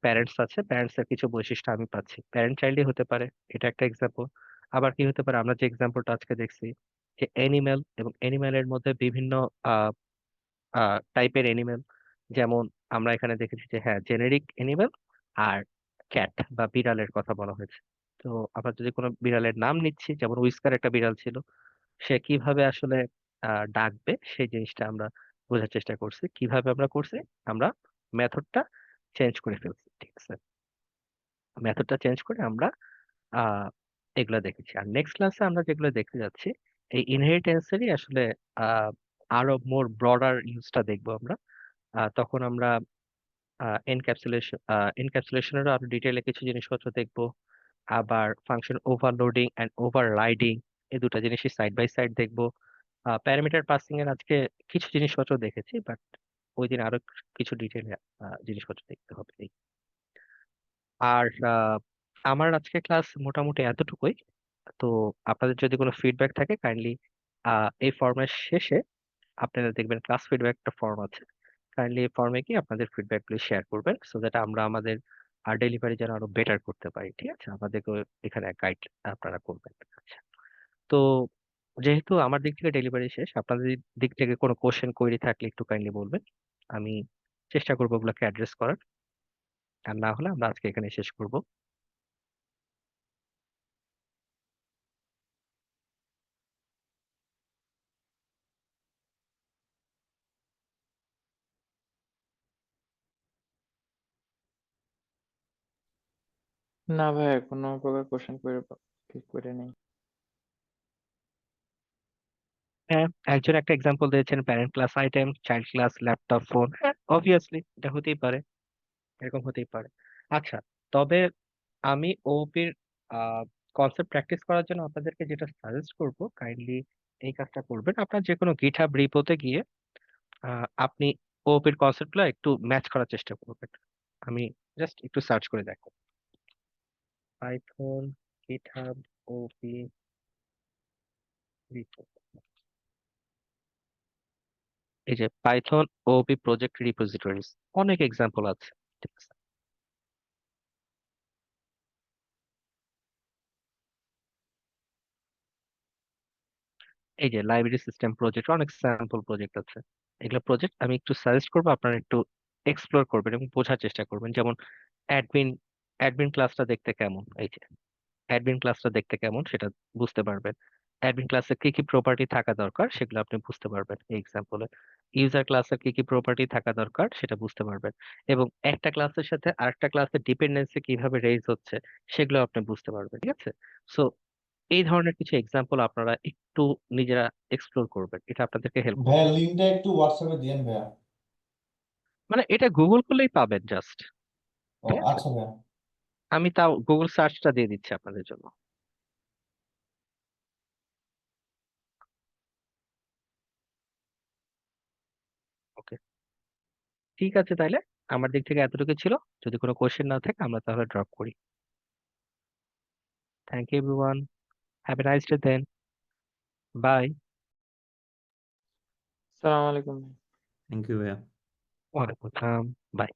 প্যারেন্টস আছে, প্যারেন্টস এর কিছু বৈশিষ্ট্য আমি পাচ্ছি, প্যারেন্ট চাইল্ডই হতে পারে, এটা একটা এক্সাম্পল। আবার কি হতে পারে, আমরা যে এক্সাম্পলটা আজকে দেখছি যে এনিম্যাল, এবং এনিম্যালের মধ্যে বিভিন্ন টাইপের এনিম্যাল, যেমন আমরা এখানে দেখেছি যে হ্যাঁ জেনেরিক এনিম্যাল আর ক্যাট বা বিড়ালের কথা বলা হয়েছে। তো আমরা যদি কোনো বিড়ালের নাম নিচ্ছি, যেমন উইস্কার একটা বিড়াল ছিল, সে কিভাবে আসলে ডাকবে সেই জিনিসটা আমরা বোঝার চেষ্টা করছি। কিভাবে আমরা করছি? আমরা মেথডটা চেঞ্জ করে ফেলছি, ঠিক আছে? মেথডটা চেঞ্জ করে আমরা আহ এগুলা দেখেছি। আর নেক্সট ক্লাসে আমরা যেগুলো দেখতে যাচ্ছি এই ইনহেরিটেন্সেরই আসলে আহ আরো মোর ব্রডার ইউজটা দেখবো আমরা। তখন আমরা এনক্যাপসুলেশনেরও আরো ডিটেইলে কিছু জিনিসপত্র দেখবো। আবার ফাংশন ওভারলোডিং এন্ড ওভাররাইডিং, এই দুটো জিনিসই সাইড বাই সাইড দেখবো। প্যারামিটার পাসিং এর আজকে কিছু জিনিসপত্র দেখেছি, বাট ওই দিন আরো কিছু ডিটেইলে জিনিসপত্র দেখতে হবে। আর আমার আজকে ক্লাস মোটামুটি এতটুকুই। তো আপনাদের যদি কোনো ফিডব্যাক থাকে কাইন্ডলি এই ফর্মের শেষে আপনারা দেখবেন ক্লাস ফিডব্যাক একটা ফর্ম আছে, কাইন্ডলি এই ফর্মে কি আপনাদের ফিডব্যাক গুলো শেয়ার করবেন, সো দ্যাট আমরা আমাদের ডেলিভারি যেন আরো বেটার করতে পারি, ঠিক আছে? আমাদেরকে এখানে গাইড আপনারা করবেন। আচ্ছা, তো যেহেতু আমার দিক থেকে ডেলিভারি শেষ, আপনাদের দিক থেকে কোনো কোশ্চেন কোয়েরি থাকলে একটু কাইন্ডলি বলবেন, আমি চেষ্টা করবো ওগুলোকে অ্যাড্রেস করার। আর না হলে আমরা আজকে এখানে শেষ করব। না ভাইয়া, কোনো প্রকার কোশ্চেন করে নেই। হ্যাঁ, একজন একটা এক্সাম্পল দিয়েছেন, parent class item, child class laptop phone. হ্যাঁ, অবভিয়াসলি এটা হতেই পারে, এরকম হতেই পারে। আচ্ছা, তবে আমি ওপির কনসেপ্ট প্র্যাকটিস করার জন্য আপনাদেরকে যেটা সাজেস্ট করব, কাইন্ডলি এই কাজটা করবেন। আপনার যে কোনো গিটহাব রিপোতে গিয়ে আপনি ওপির কনসেপ্টগুলো একটু ম্যাচ করার চেষ্টা করবেন। আমি জাস্ট একটু সার্চ করে দেখো, পাইথন গিটহাব ওপি রিপো, এই যে পাইথন ওপি প্রজেক্ট রিপোজিটরিজ, অনেক এক্সাম্পল আছে। ঠিক আছে, এই যে লাইব্রেরি সিস্টেম প্রজেক্ট, অনেক স্যাম্পল প্রজেক্ট আছে। এগুলো প্রজেক্ট আমি একটু সাজেস্ট করবো, আপনারা একটু এক্সপ্লোর করবেন এবং বোঝার চেষ্টা করবেন। যেমন অ্যাডমিন অ্যাডমিন ক্লাসটা দেখতে কেমন, এই যে অ্যাডমিন ক্লাসটা দেখতে কেমন সেটা বুঝতে পারবেন। অ্যাডমিন ক্লাসে কি কি প্রপার্টি থাকা দরকার সেগুলো আপনি বুঝতে পারবেন এই এক্সাম্পলে। ইউজার ক্লাসের কি কি প্রপার্টি থাকা দরকার সেটা বুঝতে পারবেন, এবং একটা ক্লাসের সাথে আরেকটা ক্লাসের ডিপেন্ডেন্সি কিভাবে রেইজ হচ্ছে সেগুলো আপনি বুঝতে পারবেন। ঠিক আছে, সো এই ধরনের কিছু এক্সাম্পল আপনারা একটু নিজেরা এক্সপ্লোর করবেন, এটা আপনাদেরকে হেল্প করবে। ভাইয়া লিঙ্কটা একটু হোয়াটসঅ্যাপে দিয়েন ভাইয়া। মানে এটা গুগল করলেই পাবেন জাস্ট। ও ঠিক আছে, আচ্ছা ভাইয়া। আমি তাও গুগল সার্চটা দিয়ে দিচ্ছি আপনাদের জন্য। ওকে, ঠিক আছে, তাইলে আমার দিক থেকে এতটুকু ছিল। যদি কোনো কোশ্চেন না থাকে আমরা তাহলে ড্রপ করি। Thank you everyone, have a nice day then, bye. আসসালামু আলাইকুম। থ্যাংক ইউ ভাইয়া। ওয়ালাইকুম আসসালাম, বাই।